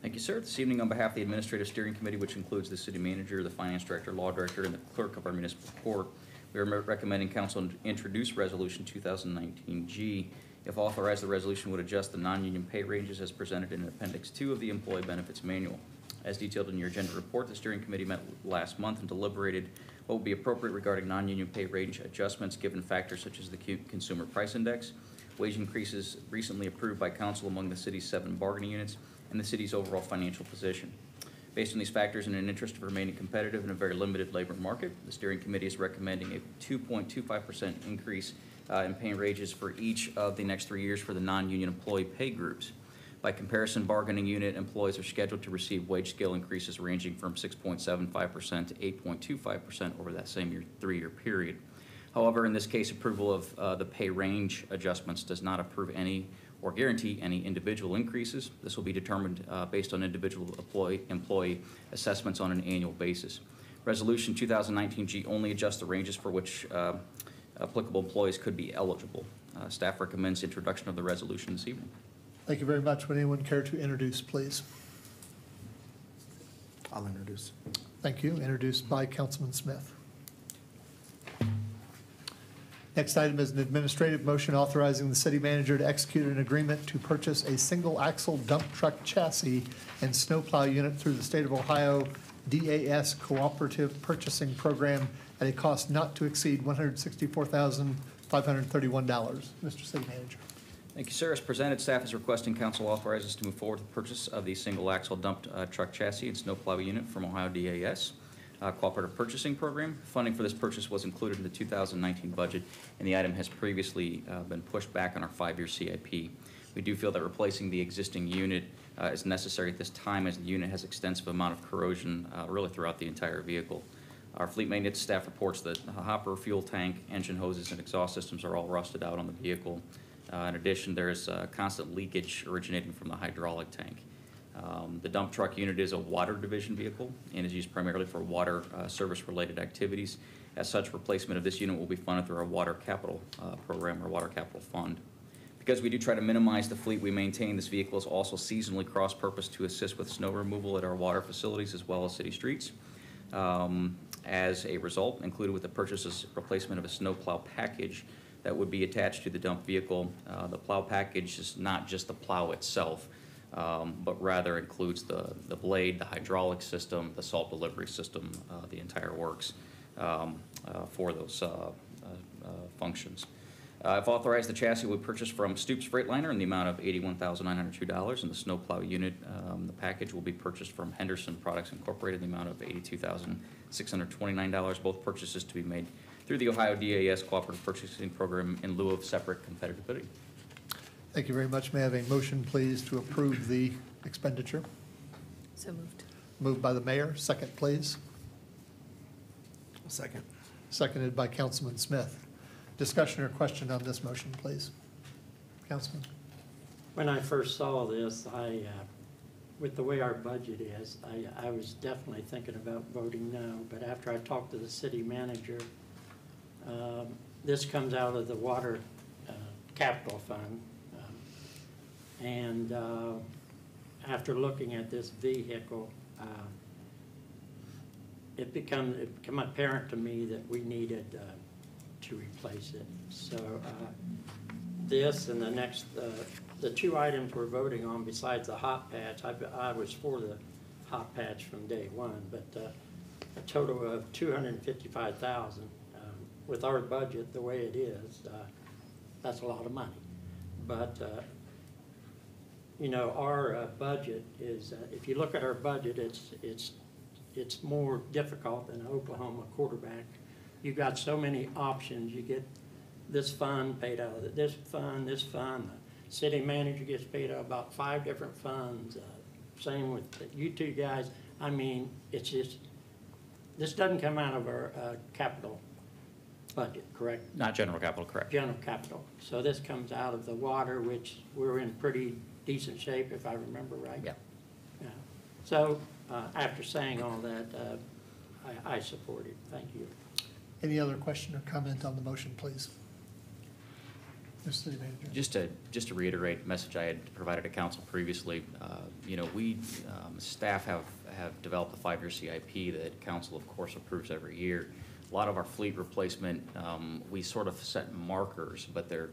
Thank you, sir. This evening, on behalf of the Administrative Steering Committee, which includes the City Manager, the Finance Director, Law Director, and the Clerk of our Municipal Court, we are recommending Council introduce Resolution 2019-G. If authorized, the resolution would adjust the non-union pay ranges as presented in Appendix 2 of the Employee Benefits Manual. As detailed in your agenda report, the Steering Committee met last month and deliberated what would be appropriate regarding non-union pay range adjustments given factors such as the Consumer Price Index, wage increases recently approved by Council among the city's 7 bargaining units, and the city's overall financial position. Based on these factors and in interest of remaining competitive in a very limited labor market, the Steering Committee is recommending a 2.25% increase in pay ranges for each of the next 3 years for the non-union employee pay groups. By comparison, bargaining unit employees are scheduled to receive wage scale increases ranging from 6.75% to 8.25% over that same 3-year period. However, in this case, approval of the pay range adjustments does not approve any or guarantee any individual increases. This will be determined based on individual employee assessments on an annual basis. Resolution 2019-G only adjusts the ranges for which applicable employees could be eligible. Staff recommends introduction of the resolution this evening. Thank you very much. Would anyone care to introduce, please? I'll introduce. Thank you. Introduced by Councilman Smith. Next item is an administrative motion authorizing the city manager to execute an agreement to purchase a single-axle dump truck chassis and snowplow unit through the State of Ohio DAS Cooperative Purchasing Program at a cost not to exceed $164,531. Mr. City Manager. Thank you, sir. As presented, staff is requesting council authorizes to move forward with the purchase of the single-axle dump truck chassis and snowplow unit from Ohio DAS. Cooperative Purchasing Program. Funding for this purchase was included in the 2019 budget, and the item has previously been pushed back on our 5-year CIP. We do feel that replacing the existing unit is necessary at this time, as the unit has extensive amount of corrosion really throughout the entire vehicle. Our fleet maintenance staff reports that the hopper, fuel tank, engine hoses, and exhaust systems are all rusted out on the vehicle. In addition, there is constant leakage originating from the hydraulic tank. The dump truck unit is a water division vehicle and is used primarily for water service-related activities. As such, replacement of this unit will be funded through our water capital program or water capital fund. Because we do try to minimize the fleet we maintain, this vehicle is also seasonally cross-purpose to assist with snow removal at our water facilities as well as city streets. As a result, included with the purchase is replacement of a snow plow package that would be attached to the dump vehicle. The plow package is not just the plow itself, but rather includes the blade, the hydraulic system, the salt delivery system, the entire works for those functions. If authorized, the chassis would purchase from Stoops Freightliner in the amount of $81,902, and the snowplow unit, the package will be purchased from Henderson Products Incorporated in the amount of $82,629. Both purchases to be made through the Ohio DAS Cooperative Purchasing Program in lieu of separate competitive bidding. Thank you very much. May I have a motion, please, to approve the expenditure? So moved. Moved by the mayor. Second, please. Second. Seconded by Councilman Smith. Discussion or question on this motion, please. Councilman? When I first saw this, with the way our budget is, I was definitely thinking about voting no, but after I talked to the city manager, this comes out of the water capital fund. And after looking at this vehicle, it became apparent to me that we needed to replace it. So this and the next, the two items we're voting on besides the hot patch, I was for the hot patch from day one, but a total of $255,000. With our budget the way it is, that's a lot of money. But you know, our budget is, if you look at our budget, it's more difficult than an Oklahoma quarterback. You've got so many options. You get this fund paid out of this fund, this fund. The city manager gets paid out of about 5 different funds. Same with you two guys. I mean, it's just, this doesn't come out of our capital budget, correct? Not general capital, correct. General capital. So this comes out of the water, which we're in pretty decent shape, if I remember right. Yeah. Yeah. So after saying all that, I support it. Thank you. Any other question or comment on the motion, please? Mr. City Manager. Just to reiterate the message I had provided to council previously, you know, we, staff have developed a 5-year CIP that council, of course, approves every year. A lot of our fleet replacement, we sort of set markers, but they're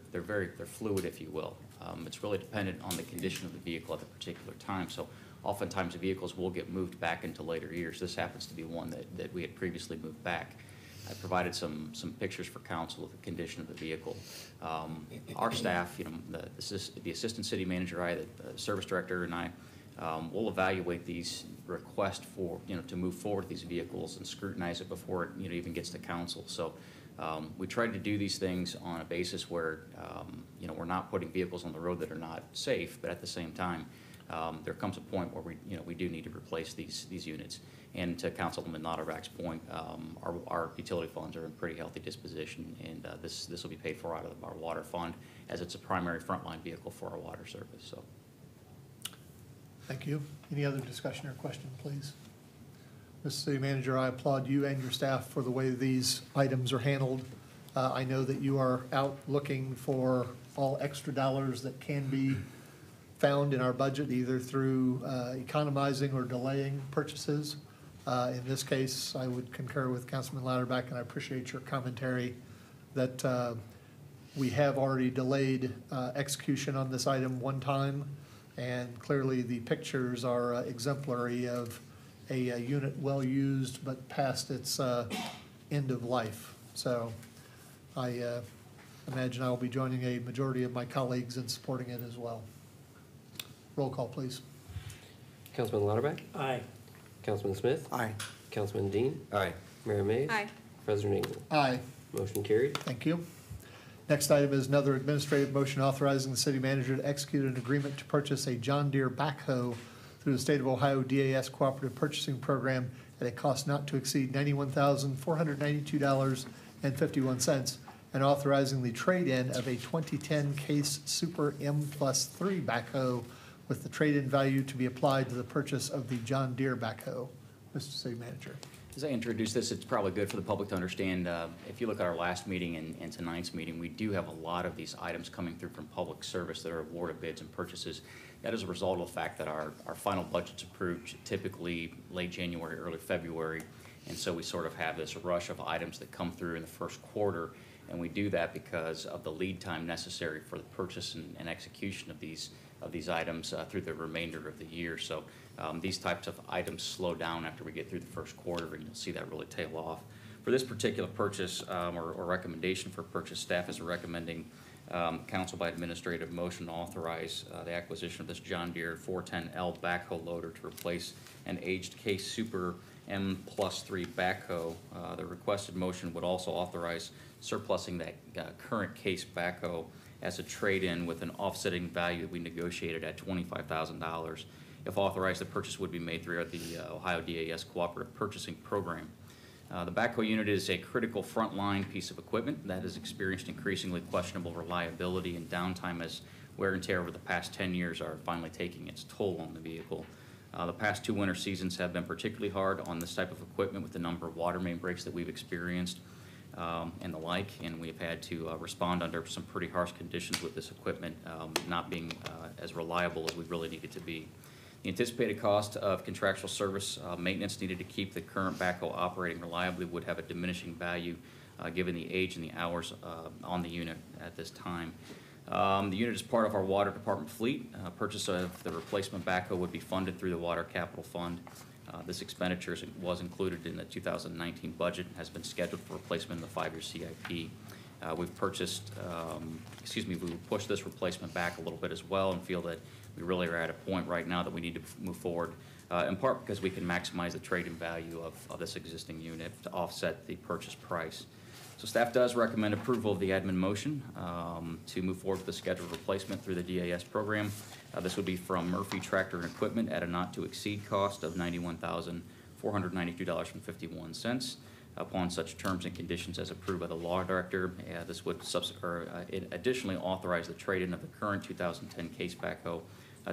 fluid, if you will. It's really dependent on the condition of the vehicle at the particular time. So oftentimes the vehicles will get moved back into later years. This happens to be one that we had previously moved back. I provided some pictures for council of the condition of the vehicle. Our staff, you know, the assistant city manager, the service director, and I will evaluate these requests for, you know, to move forward with these vehicles and scrutinize it before it, you know, even gets to council. So we try to do these things on a basis where, you know, we're not putting vehicles on the road that are not safe, but at the same time, there comes a point where we do need to replace these units. And to Councilman Notterack's point, our utility funds are in pretty healthy disposition, and this will be paid for out of our water fund, as it's a primary frontline vehicle for our water service. So, Thank you. Any other discussion or question, please? Mr. City Manager, I applaud you and your staff for the way these items are handled. I know that you are out looking for all extra dollars that can be found in our budget, either through economizing or delaying purchases. In this case, I would concur with Councilman Louderback, and I appreciate your commentary that we have already delayed execution on this item one time, and clearly the pictures are exemplary of a unit well used but past its end of life. So I imagine I will be joining a majority of my colleagues in supporting it as well. Roll call, please. Councilman Louderback? Aye. Councilman Smith? Aye. Councilman Dean. Aye. Mayor Mays. Aye. President Engel. Aye. Motion carried. Thank you. Next item is another administrative motion authorizing the city manager to execute an agreement to purchase a John Deere backhoe through the State of Ohio DAS Cooperative Purchasing Program at a cost not to exceed $91,492.51, and authorizing the trade-in of a 2010 Case Super M+3 backhoe with the trade-in value to be applied to the purchase of the John Deere backhoe. Mr. City Manager. As I introduce this, it's probably good for the public to understand, if you look at our last meeting and tonight's meeting, we do have a lot of these items coming through from public service that are awarded bids and purchases. That is a result of the fact that our final budget's approved typically late January, early February, and so we sort of have this rush of items that come through in the first quarter, and we do that because of the lead time necessary for the purchase and execution of these items through the remainder of the year. So these types of items slow down after we get through the first quarter, and you'll see that really tail off. For this particular purchase or recommendation for purchase, staff is recommending council by administrative motion to authorize the acquisition of this John Deere 410L backhoe loader to replace an aged Case Super M+3 backhoe. The requested motion would also authorize surplusing that current Case backhoe as a trade-in with an offsetting value that we negotiated at $25,000. If authorized, the purchase would be made through the Ohio DAS Cooperative Purchasing Program. The backhoe unit is a critical frontline piece of equipment that has experienced increasingly questionable reliability and downtime as wear and tear over the past 10 years are finally taking its toll on the vehicle. The past 2 winter seasons have been particularly hard on this type of equipment with the number of water main breaks that we've experienced and the like, and we've had to respond under some pretty harsh conditions with this equipment not being as reliable as we really need it to be. The anticipated cost of contractual service maintenance needed to keep the current backhoe operating reliably would have a diminishing value given the age and the hours on the unit at this time. The unit is part of our water department fleet. Purchase of the replacement backhoe would be funded through the Water Capital Fund. This expenditure was included in the 2019 budget and has been scheduled for replacement in the 5-year CIP. We've purchased, we will push this replacement back a little bit as well and feel that we really are at a point right now that we need to move forward, in part because we can maximize the trade-in value of this existing unit to offset the purchase price. So staff does recommend approval of the admin motion to move forward with the scheduled replacement through the DAS program. This would be from Murphy Tractor and Equipment at a not-to-exceed cost of $91,492.51. Upon such terms and conditions as approved by the law director, this would additionally authorize the trade-in of the current 2010 Case backhoe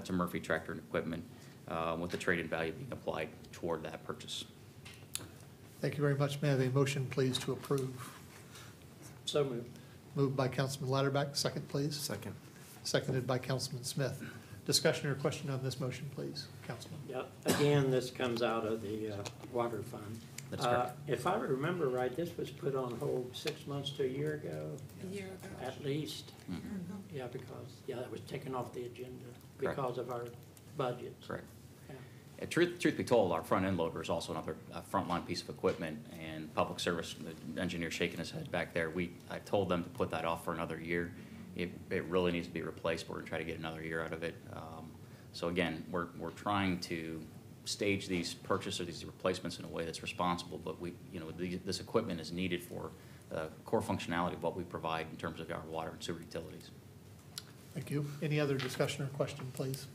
to Murphy Tractor and Equipment with the trade-in value being applied toward that purchase. Thank you very much. May I have a motion, please, to approve? So moved. Moved by Councilman Latterback. Second, please. Second. Seconded by Councilman Smith. Discussion or question on this motion, please, Councilman. Yeah, again, this comes out of the water fund. That's correct. If I remember right, this was put on hold 6 months to a year ago. A year ago. At least. Mm-hmm. Yeah, because, that was taken off the agenda Correct. because of our budget. Correct. Yeah. Truth be told, our front end loader is also another frontline piece of equipment, and public service, the engineer shaking his head back there, I told them to put that off for another year. It really needs to be replaced. We're gonna try to get another year out of it. So again, we're trying to stage these purchases, these replacements in a way that's responsible, but this equipment is needed for the core functionality of what we provide in terms of our water and sewer utilities. Thank you. Any other discussion or question, please?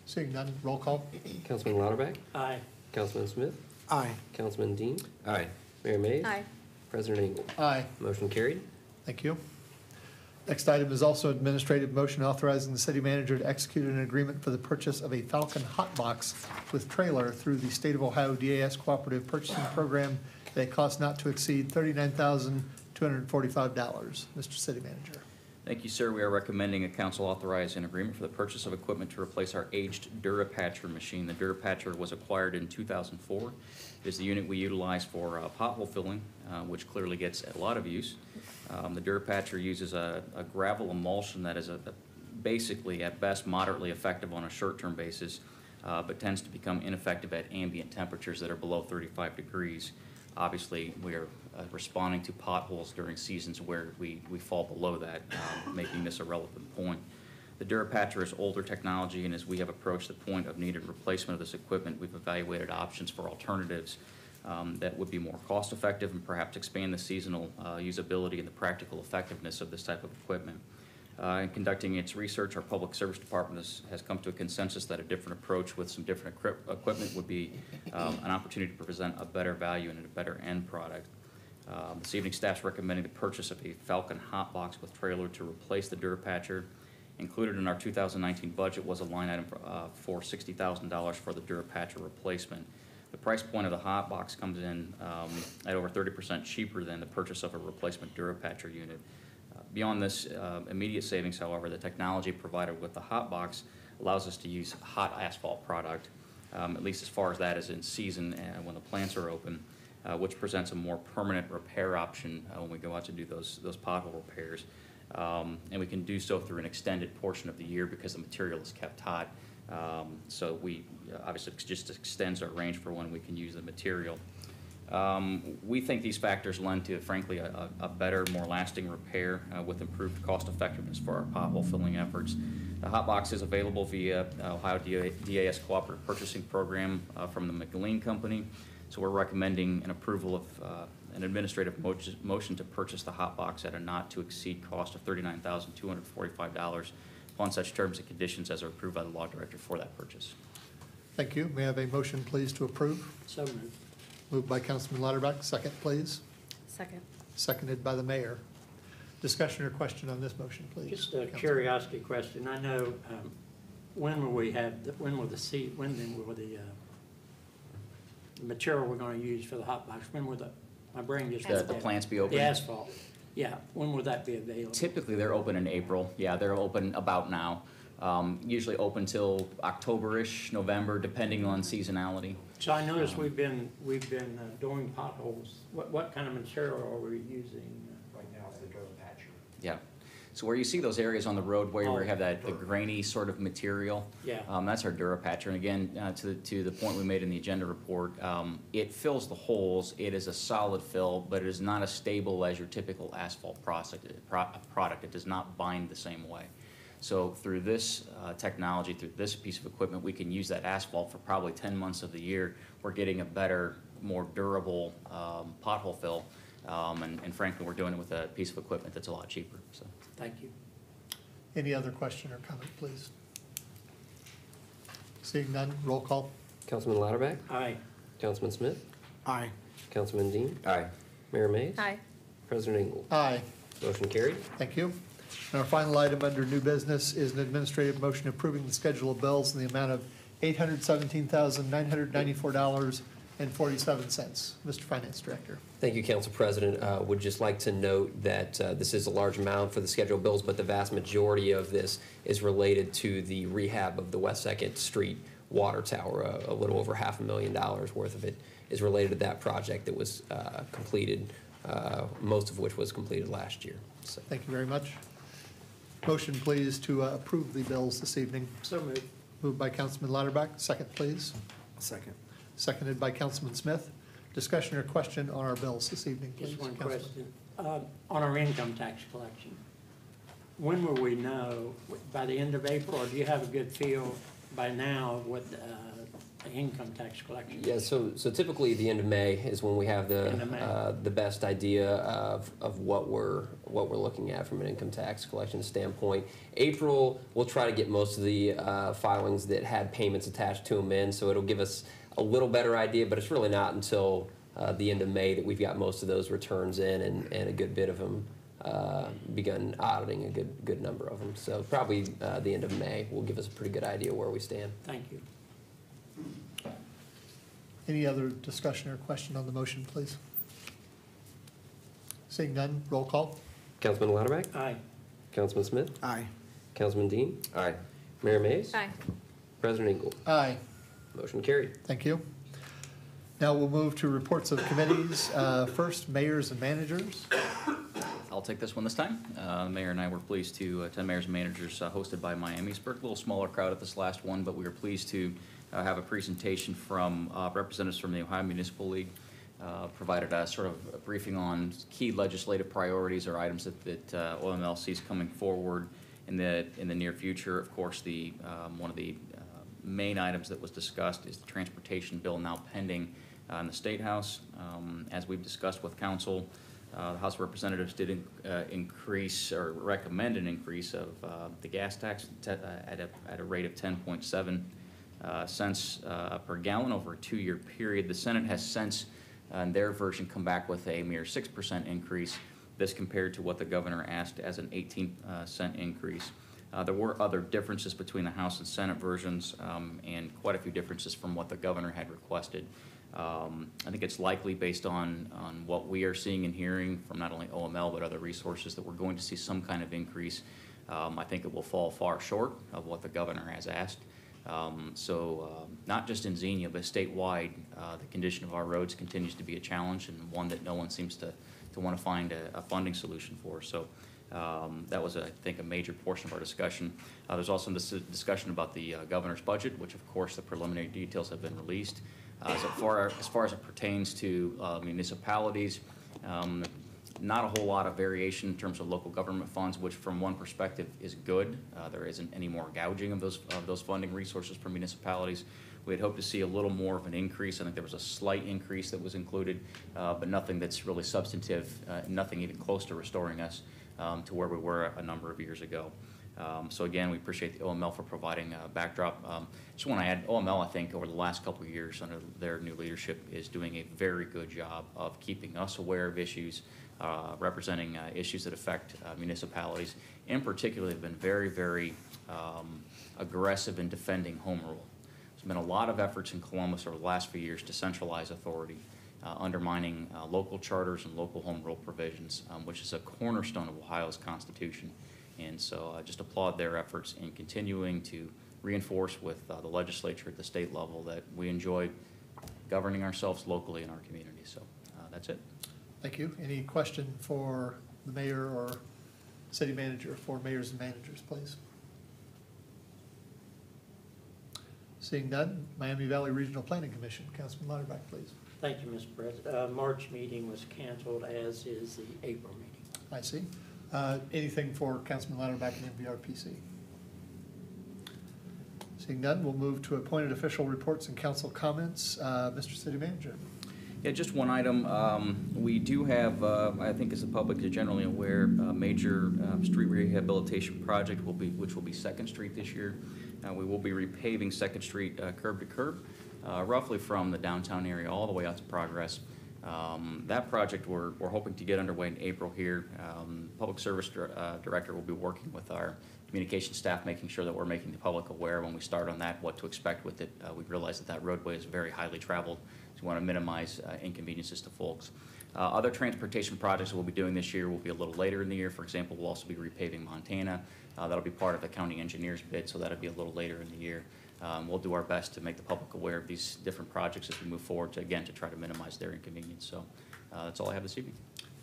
Seeing none, roll call. Councilman Latterback. Aye. Councilman Smith. Aye. Councilman Dean. Aye. Mayor Mays. Aye. President Engel. Aye. Motion carried. Thank you. Next item is also administrative motion authorizing the city manager to execute an agreement for the purchase of a Falcon hot box with trailer through the State of Ohio DAS Cooperative Purchasing Program at a cost not to exceed $39,245. Mr. City Manager. Thank you, sir. We are recommending a council authorize an agreement for the purchase of equipment to replace our aged Durapatcher machine. The Durapatcher was acquired in 2004. It is the unit we utilize for pothole filling, which clearly gets a lot of use. The Durapatcher uses a gravel emulsion that is basically, at best, moderately effective on a short-term basis, but tends to become ineffective at ambient temperatures that are below 35 degrees. Obviously, we are responding to potholes during seasons where we fall below that, making this a relevant point. The Durapatcher is older technology, and as we have approached the point of needed replacement of this equipment, we've evaluated options for alternatives that would be more cost-effective and perhaps expand the seasonal usability and the practical effectiveness of this type of equipment. In conducting its research, our Public Service Department has come to a consensus that a different approach with some different equipment would be an opportunity to present a better value and a better end product. This evening, staff's recommending the purchase of a Falcon hotbox with trailer to replace the Durapatcher. Included in our 2019 budget was a line item for $60,000 for the Durapatcher replacement. The price point of the hotbox comes in at over 30% cheaper than the purchase of a replacement Durapatcher unit. Beyond this immediate savings, however, the technology provided with the hotbox allows us to use hot asphalt product, at least as far as that is in season and when the plants are open, which presents a more permanent repair option when we go out to do those pothole repairs. And we can do so through an extended portion of the year because the material is kept hot. So we obviously it just extends our range for when we can use the material. We think these factors lend to, frankly, a better, more lasting repair with improved cost effectiveness for our pothole filling efforts. The hotbox is available via Ohio DAS Cooperative Purchasing Program from the McLean Company. So we're recommending an approval of an administrative motion to purchase the hotbox at a not-to-exceed cost of $39,245 upon such terms and conditions as are approved by the law director for that purchase. Thank you. May I have a motion, please, to approve? So moved. Moved by Councilman Lauterbach. Second, please. Second. Seconded by the mayor. Discussion or question on this motion, please? Just a Councilman. curiosity question. I know, when will the material we're gonna use for the hot box, when will my brain just. The plants be open? The asphalt, yeah, when will that be available? Typically, they're open in April. Yeah, they're open about now. Usually open till October-ish, November, depending on seasonality. So I noticed we've been doing potholes. What kind of material are we using? Right now, it's the Durapatcher. Yeah. So where you see those areas on the roadway where you have the grainy sort of material, Yeah. That's our Durapatcher. And again, to the point we made in the agenda report, it fills the holes. It is a solid fill, but it is not as stable as your typical asphalt product. It does not bind the same way. So through this technology, through this piece of equipment, we can use that asphalt for probably 10 months of the year. We're getting a better, more durable pothole fill, and frankly, we're doing it with a piece of equipment that's a lot cheaper. So. Thank you. Any other question or comment, please? Seeing none, roll call. Councilman Lauterbach? Aye. Councilman Smith? Aye. Councilman Dean? Aye. Mayor Mays? Aye. President Ingle? Aye. Motion carried. Thank you. And our final item under new business is an administrative motion approving the schedule of bills in the amount of $817,994.47. Mr. Finance Director. Thank you, Council President. Would just like to note that this is a large amount for the scheduled bills, but the vast majority of this is related to the rehab of the West 2nd Street water tower. A little over $500,000 worth of it is related to that project that was completed, most of which was completed last year. So. Thank you very much. Motion, please, to approve the bills this evening. So moved. Moved by Councilman Lauterbach. Second, please. Second. Seconded by Councilman Smith. Discussion or question on our bills this evening, please. Just one Councilman. question. On our income tax collection, when will we know, by the end of April, or do you have a good feel by now of what the income tax collection? Yeah, so typically the end of May is when we have End of May. the best idea of what we're looking at from an income tax collection standpoint. April, we'll try to get most of the filings that had payments attached to them in, so it'll give us a little better idea, but it's really not until the end of May that we've got most of those returns in and a good bit of them begun auditing, a good number of them. So probably the end of May will give us a pretty good idea where we stand. Thank you. Any other discussion or question on the motion, please? Seeing none, roll call. Councilman Lauterbach? Aye. Councilman Smith? Aye. Councilman Dean? Aye. Mayor Mays? Aye. President Ingle? Aye. Motion carried. Thank you. Now we'll move to reports of committees. First, mayors and managers. I'll take this one this time. The mayor and I were pleased to attend Mayors and Managers hosted by Miamisburg. A little smaller crowd at this last one, but we were pleased to have a presentation from representatives from the Ohio Municipal League. Provided a sort of a briefing on key legislative priorities or items that OML sees coming forward In the near future, of course, one of the main items that was discussed is the transportation bill now pending in the State House. As we've discussed with Council, the House of Representatives did increase or recommend an increase of the gas tax at a rate of 10.7 cents per gallon over a 2-year period. The Senate has since, in their version, come back with a mere 6% increase. This compared to what the governor asked as an 18-cent increase. There were other differences between the House and Senate versions, and quite a few differences from what the governor had requested. I think it's likely, based on what we are seeing and hearing from not only OML but other resources, that we're going to see some kind of increase. I think it will fall far short of what the governor has asked. Not just in Xenia, but statewide, the condition of our roads continues to be a challenge, and one that no one seems to want to find a funding solution for. So that was, I think, a major portion of our discussion. There's also this discussion about the governor's budget, which of course the preliminary details have been released. As far as it pertains to municipalities, not a whole lot of variation in terms of local government funds, which from one perspective is good. There isn't any more gouging of those funding resources for municipalities. We had hoped to see a little more of an increase. I think there was a slight increase that was included, but nothing that's really substantive, nothing even close to restoring us to where we were a number of years ago. So again, we appreciate the OML for providing a backdrop. Just want to add, OML, I think, over the last couple of years under their new leadership is doing a very good job of keeping us aware of issues, representing issues that affect municipalities. In particular, they've been very, very aggressive in defending home rule. There's been a lot of efforts in Columbus over the last few years to centralize authority, undermining local charters and local home rule provisions, which is a cornerstone of Ohio's Constitution. And so I just applaud their efforts in continuing to reinforce with the legislature at the state level that we enjoy governing ourselves locally in our community. So that's it. Thank you. Any question for the mayor or city manager, for mayors and managers, please? Seeing none, Miami Valley Regional Planning Commission, Councilman Lauterbach, please. Thank you, Mr. President. March meeting was canceled, as is the April meeting. I see. Anything for Councilman Lauterbach and MVRPC? Seeing none, we'll move to appointed official reports and council comments. Mr. City Manager. Yeah, just one item. We do have, I think as the public is generally aware, a major street rehabilitation project which will be 2nd Street this year. We will be repaving 2nd Street curb to curb, roughly from the downtown area all the way out to Progress. That project we're hoping to get underway in April here. Public Service Director will be working with our communication staff, making sure that we're making the public aware when we start on that, what to expect with it. We realize that roadway is very highly traveled, so we want to minimize inconveniences to folks. Other transportation projects that we'll be doing this year will be a little later in the year. For example, we'll also be repaving Montana. That'll be part of the county engineer's bid, so that'll be a little later in the year. We'll do our best to make the public aware of these different projects as we move forward, to try to minimize their inconvenience. So that's all I have this evening.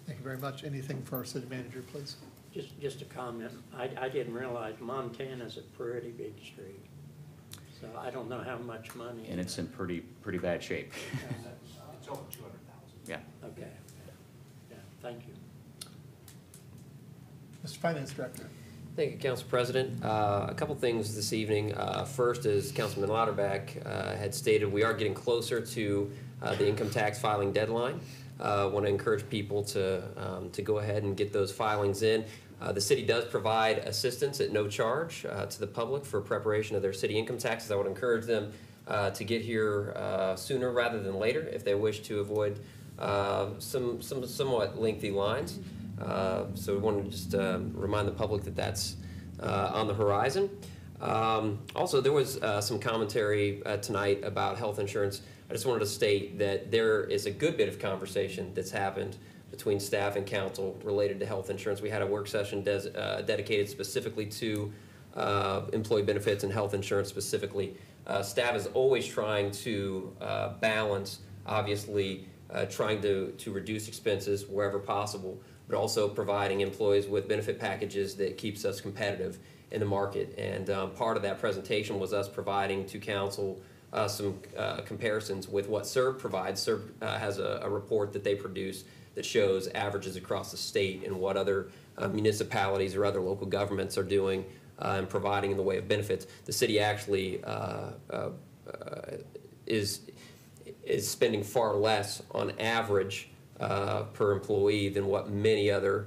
Thank you very much. Anything for our city manager, please? Just a comment. I didn't realize Montana's a pretty big street. So I don't know how much money. And it's in pretty bad shape. It's over 200,000. Yeah. Okay. Yeah, thank you. Mr. Finance Director. Thank you, Council President. A couple things this evening. First, as Councilman Lauterbach had stated, we are getting closer to the income tax filing deadline. Want to encourage people to go ahead and get those filings in. The city does provide assistance at no charge to the public for preparation of their city income taxes. I would encourage them to get here sooner rather than later if they wish to avoid some somewhat lengthy lines. So we want to just remind the public that that's on the horizon. Also, there was some commentary tonight about health insurance. I just wanted to state that there is a good bit of conversation that's happened between staff and council related to health insurance. We had a work session dedicated specifically to employee benefits and health insurance specifically. Staff is always trying to balance, obviously, trying to reduce expenses wherever possible, but also providing employees with benefit packages that keeps us competitive in the market. And part of that presentation was us providing to council some comparisons with what CERB provides. CERB has a report that they produce that shows averages across the state and what other municipalities or other local governments are doing and providing in the way of benefits. The city actually is spending far less on average per employee than what many other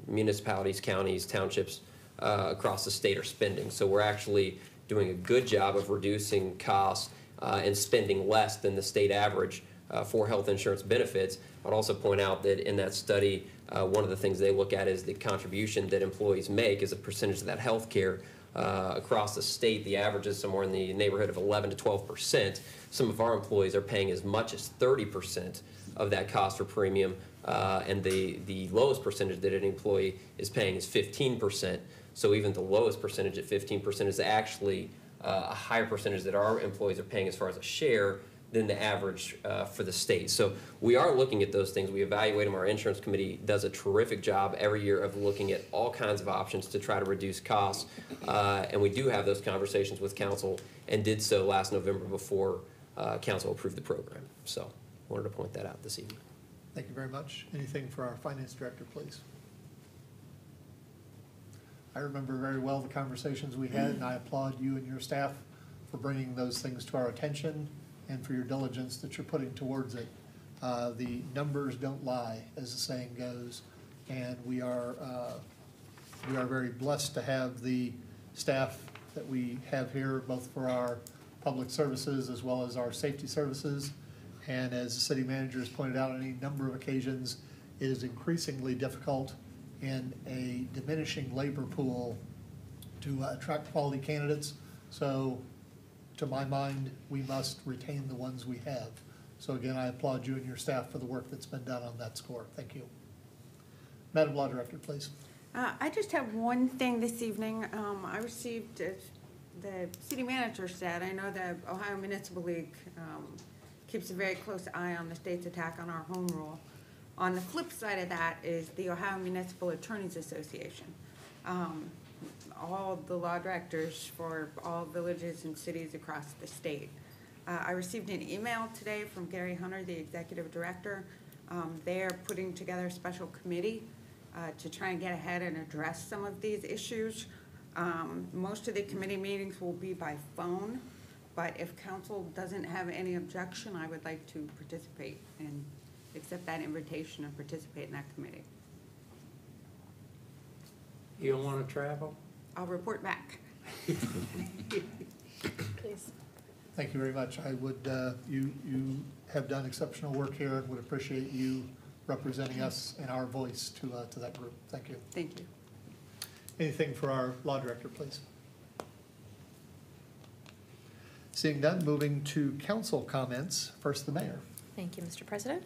municipalities, counties, townships across the state are spending. So we're actually doing a good job of reducing costs and spending less than the state average for health insurance benefits. I'd also point out that in that study, one of the things they look at is the contribution that employees make as a percentage of that health care. Across the state, the average is somewhere in the neighborhood of 11 to 12%. Some of our employees are paying as much as 30% of that cost for premium, and the lowest percentage that an employee is paying is 15%. So even the lowest percentage at 15% is actually a higher percentage that our employees are paying as far as a share than the average for the state. So we are looking at those things. We evaluate them. Our insurance committee does a terrific job every year of looking at all kinds of options to try to reduce costs. And we do have those conversations with council and did so last November before council approved the program. So wanted to point that out this evening. Thank you very much. Anything for our finance director, please? I remember very well the conversations we had, and I applaud you and your staff for bringing those things to our attention and for your diligence that you're putting towards it. The numbers don't lie, as the saying goes, and we are very blessed to have the staff that we have here, both for our public services as well as our safety services. And as the city manager has pointed out on any number of occasions, it is increasingly difficult in a diminishing labor pool to attract quality candidates. So to my mind, we must retain the ones we have. So again, I applaud you and your staff for the work that's been done on that score. Thank you. Madam Law Director, please. I just have one thing this evening. I received, the city manager said, I know the Ohio Municipal League keeps a very close eye on the state's attack on our home rule. On the flip side of that is the Ohio Municipal Attorneys Association. All the law directors for all villages and cities across the state. I received an email today from Gary Hunter, the executive director. They are putting together a special committee to try and get ahead and address some of these issues. Most of the committee meetings will be by phone, but if council doesn't have any objection, I would like to participate and accept that invitation and participate in that committee. You don't want to travel? I'll report back. Please. Thank you very much. I would, you have done exceptional work here and would appreciate you representing us and our voice to that group. Thank you. Thank you. Anything for our law director, please? Seeing none, moving to council comments. First, the mayor. Thank you, Mr. President.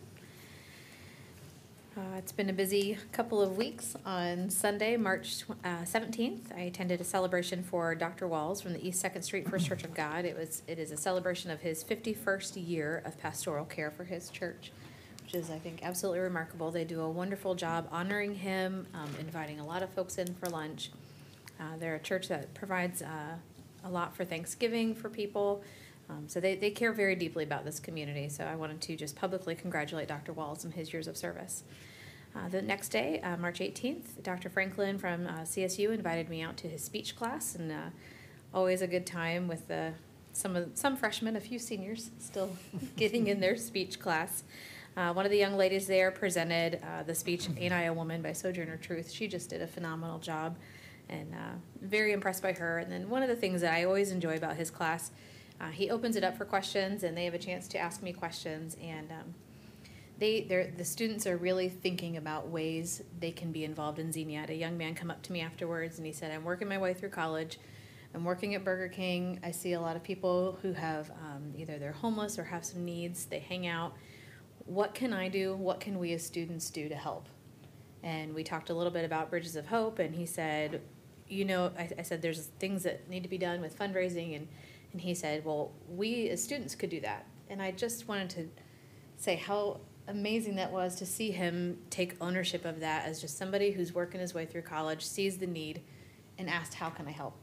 It's been a busy couple of weeks. On Sunday, March 17th, I attended a celebration for Dr. Walls from the East 2nd Street First Church of God. It is a celebration of his 51st year of pastoral care for his church, which is, I think, absolutely remarkable. They do a wonderful job honoring him, inviting a lot of folks in for lunch. They're a church that provides a lot for Thanksgiving for people. So they care very deeply about this community. So I wanted to just publicly congratulate Dr. Walls on his years of service. The next day, March 18th, Dr. Franklin from CSU invited me out to his speech class, and always a good time with some freshmen, a few seniors still getting in their speech class. One of the young ladies there presented the speech "Ain't I a Woman" by Sojourner Truth. She just did a phenomenal job, and very impressed by her. And then one of the things that I always enjoy about his class, he opens it up for questions, and they have a chance to ask me questions, and the students are really thinking about ways they can be involved in Xenia. I had a young man come up to me afterwards, and he said, "I'm working my way through college. I'm working at Burger King. I see a lot of people who have either they're homeless or have some needs. They hang out. What can I do? What can we as students do to help?" And we talked a little bit about Bridges of Hope, and he said, I said, there's things that need to be done with fundraising, and he said, well, we as students could do that. And I just wanted to say how amazing that was to see him take ownership of that as just somebody who's working his way through college, sees the need, and asked, how can I help?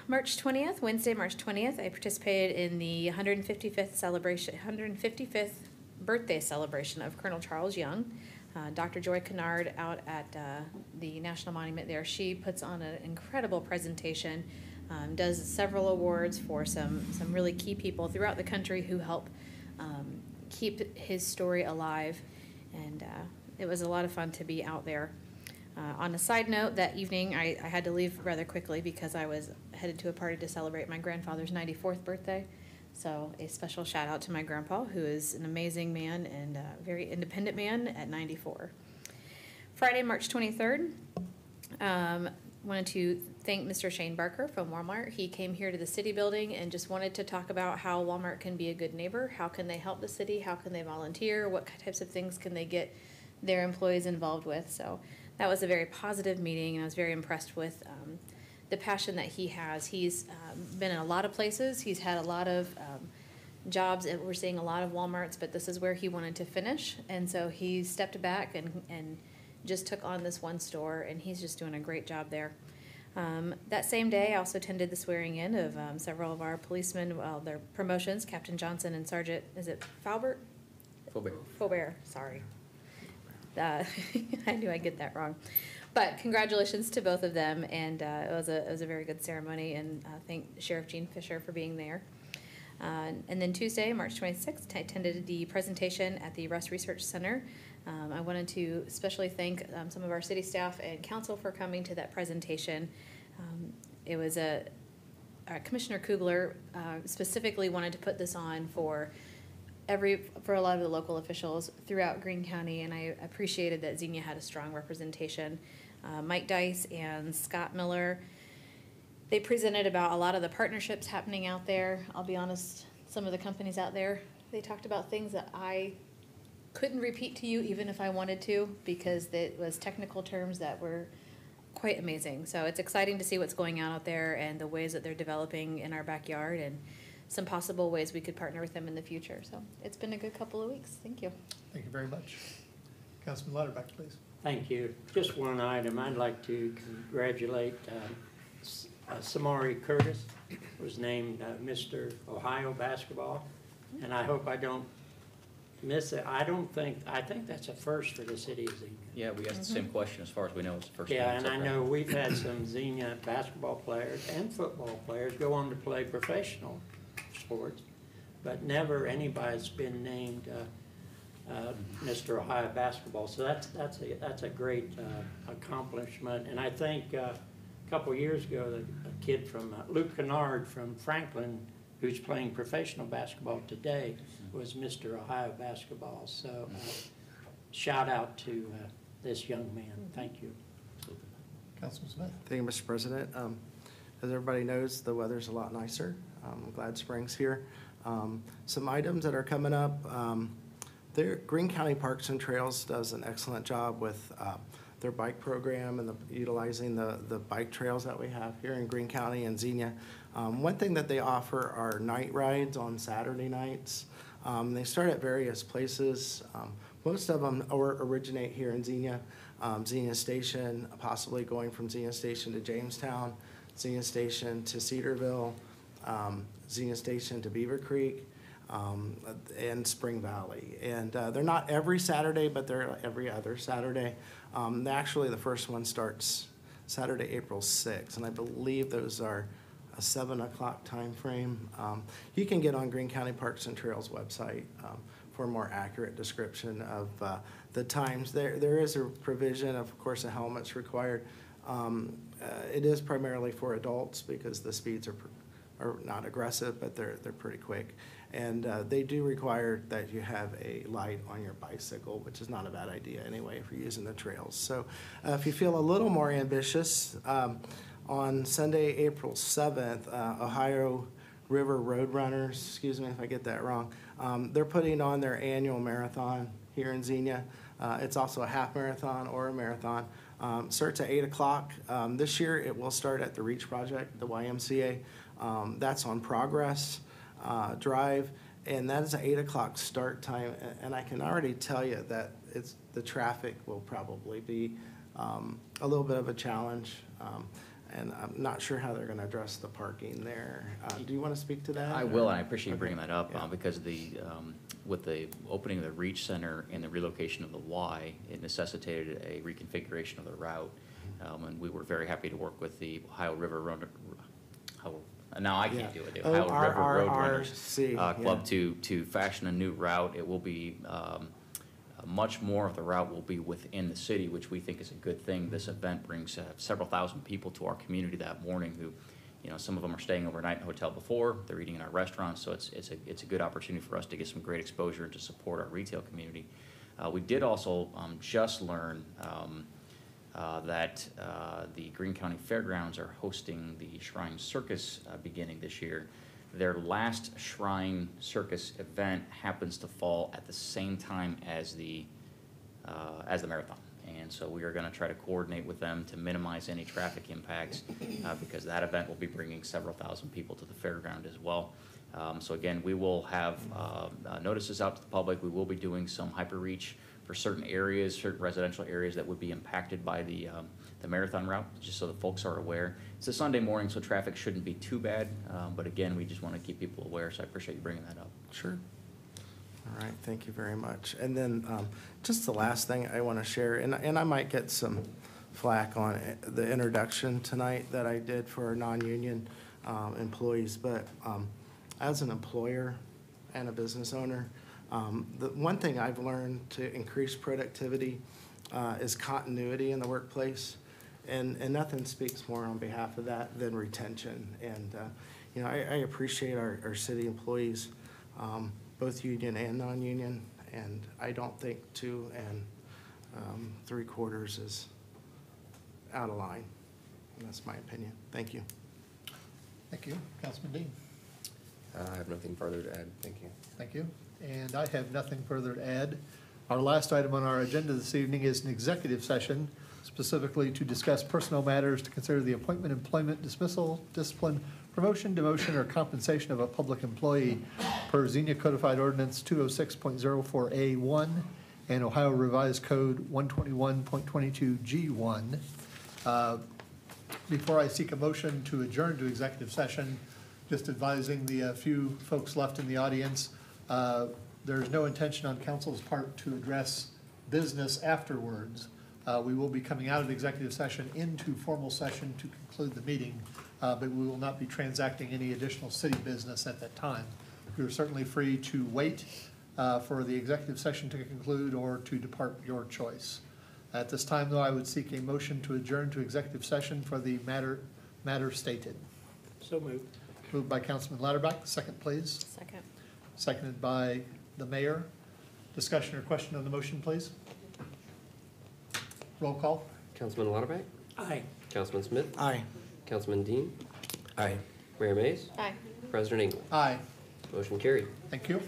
March 20th, Wednesday, March 20th, I participated in the 155th birthday celebration of Colonel Charles Young. Dr. Joy Kennard out at the National Monument there, she puts on an incredible presentation, does several awards for some really key people throughout the country who help keep his story alive, and it was a lot of fun to be out there. On a side note, that evening I had to leave rather quickly because I was headed to a party to celebrate my grandfather's 94th birthday. So a special shout out to my grandpa, who is an amazing man and a very independent man at 94. Friday, March 23rd, wanted to thank Mr. Shane Barker from Walmart. He came here to the city building and just wanted to talk about how Walmart can be a good neighbor. How can they help the city? How can they volunteer? What types of things can they get their employees involved with? So that was a very positive meeting, and I was very impressed with the passion that he has. He's been in a lot of places. He's had a lot of jobs, and we're seeing a lot of Walmarts, but this is where he wanted to finish. And so he stepped back and just took on this one store, and he's just doing a great job there. That same day, I also attended the swearing in of several of our policemen, their promotions, Captain Johnson and Sergeant, is it Faubert? Faubert, sorry. I knew I'd get that wrong. But congratulations to both of them, and it was a very good ceremony, and thank Sheriff Gene Fisher for being there. And then Tuesday, March 26th, I attended the presentation at the Russ Research Center. I wanted to especially thank some of our city staff and council for coming to that presentation. It was Commissioner Kugler specifically wanted to put this on for a lot of the local officials throughout Greene County, and I appreciated that Xenia had a strong representation. Mike Dice and Scott Miller, they presented about a lot of the partnerships happening out there. I'll be honest, some of the companies out there, they talked about things that I couldn't repeat to you even if I wanted to, because it was technical terms that were quite amazing. So it's exciting to see what's going on out there and the ways that they're developing in our backyard, and some possible ways we could partner with them in the future. So it's been a good couple of weeks. Thank you. Thank you very much. Councilman Lauterbach, please. Thank you. Just one item. I'd like to congratulate Samari Curtis, was named Mr. Ohio Basketball, and I hope I don't miss it. I think that's a first for the city of Xenia. Yeah, we asked the same question. As far as we know, it's the first. Yeah, and I know we've had some Xenia basketball players and football players go on to play professional sports, but never anybody's been named Mr. Ohio Basketball. So that's a great accomplishment. And I think a couple years ago, a kid from Luke Kennard from Franklin, who's playing professional basketball today, was Mr. Ohio Basketball. So shout out to this young man. Thank you. Councilman Smith. Thank you, Mr. President. As everybody knows, the weather's a lot nicer. I'm glad spring's here. Some items that are coming up. Greene County Parks and Trails does an excellent job with their bike program and utilizing the bike trails that we have here in Greene County and Xenia. One thing that they offer are night rides on Saturday nights. They start at various places. Most of them originate here in Xenia. Xenia Station, possibly going from Xenia Station to Jamestown, Xenia Station to Cedarville, Xenia Station to Beaver Creek, and Spring Valley. And they're not every Saturday, but they're every other Saturday. Actually, the first one starts Saturday, April 6th, and I believe those are a 7 o'clock time frame. You can get on Greene County Parks and Trails website for a more accurate description of the times. There is a provision, of course, a helmet's required. It is primarily for adults because the speeds are not aggressive, but they're pretty quick. And they do require that you have a light on your bicycle, which is not a bad idea anyway if you're using the trails. So if you feel a little more ambitious, on Sunday, April 7th, Ohio River Roadrunners, excuse me if I get that wrong, they're putting on their annual marathon here in Xenia. It's also a half marathon or a marathon. Starts at 8 o'clock. This year it will start at the Reach Project, the YMCA. That's on Progress Drive, and that is an 8 o'clock start time. And I can already tell you that the traffic will probably be a little bit of a challenge. And I'm not sure how they're going to address the parking there. Do you want to speak to that? I will, and I appreciate you bringing that up because with the opening of the Reach Center and the relocation of the Y, it necessitated a reconfiguration of the route. And we were very happy to work with the Ohio River Runner, now I can't do it, the Ohio River Road Runners Club to fashion a new route. It will be, much more of the route will be within the city, which we think is a good thing. This event brings several thousand people to our community that morning who, you know, some of them are staying overnight in a hotel before, they're eating in our restaurants, so it's a good opportunity for us to get some great exposure and to support our retail community. We did also just learn that the Greene County Fairgrounds are hosting the Shrine Circus beginning this year. Their last Shrine Circus event happens to fall at the same time as the marathon. And so we are going to try to coordinate with them to minimize any traffic impacts because that event will be bringing several thousand people to the fairground as well. So again, we will have notices out to the public. We will be doing some hyper-reach for certain areas, certain residential areas that would be impacted by the marathon route, just so the folks are aware. It's a Sunday morning, so traffic shouldn't be too bad. But again, we just want to keep people aware, so I appreciate you bringing that up. Sure. All right, thank you very much. And then just the last thing I want to share, and I might get some flack on it, the introduction tonight that I did for our non-union employees, but as an employer and a business owner, the one thing I've learned to increase productivity is continuity in the workplace, and nothing speaks more on behalf of that than retention. And you know, I appreciate our city employees, both union and non-union, and I don't think 2 3/4 is out of line. And that's my opinion. Thank you. Thank you. Councilman Dean. I have nothing further to add. Thank you. Thank you. And I have nothing further to add. Our last item on our agenda this evening is an executive session, specifically to discuss personnel matters, to consider the appointment, employment, dismissal, discipline, promotion, demotion, or compensation of a public employee per Xenia Codified Ordinance 206.04A1 and Ohio Revised Code 121.22G1. Before I seek a motion to adjourn to executive session, just advising the few folks left in the audience, there's no intention on council's part to address business afterwards. We will be coming out of the executive session into formal session to conclude the meeting, but we will not be transacting any additional city business at that time. You're certainly free to wait for the executive session to conclude or to depart, your choice. At this time, though, I would seek a motion to adjourn to executive session for the matter stated. So moved. Moved by Councilman Latterback. Second, please. Second. Seconded by the mayor. Discussion or question on the motion, please. Roll call. Councilman Lauterbach? Aye. Councilman Smith? Aye. Councilman Dean? Aye. Mayor Mays? Aye. President Engel? Aye. Motion carried. Thank you.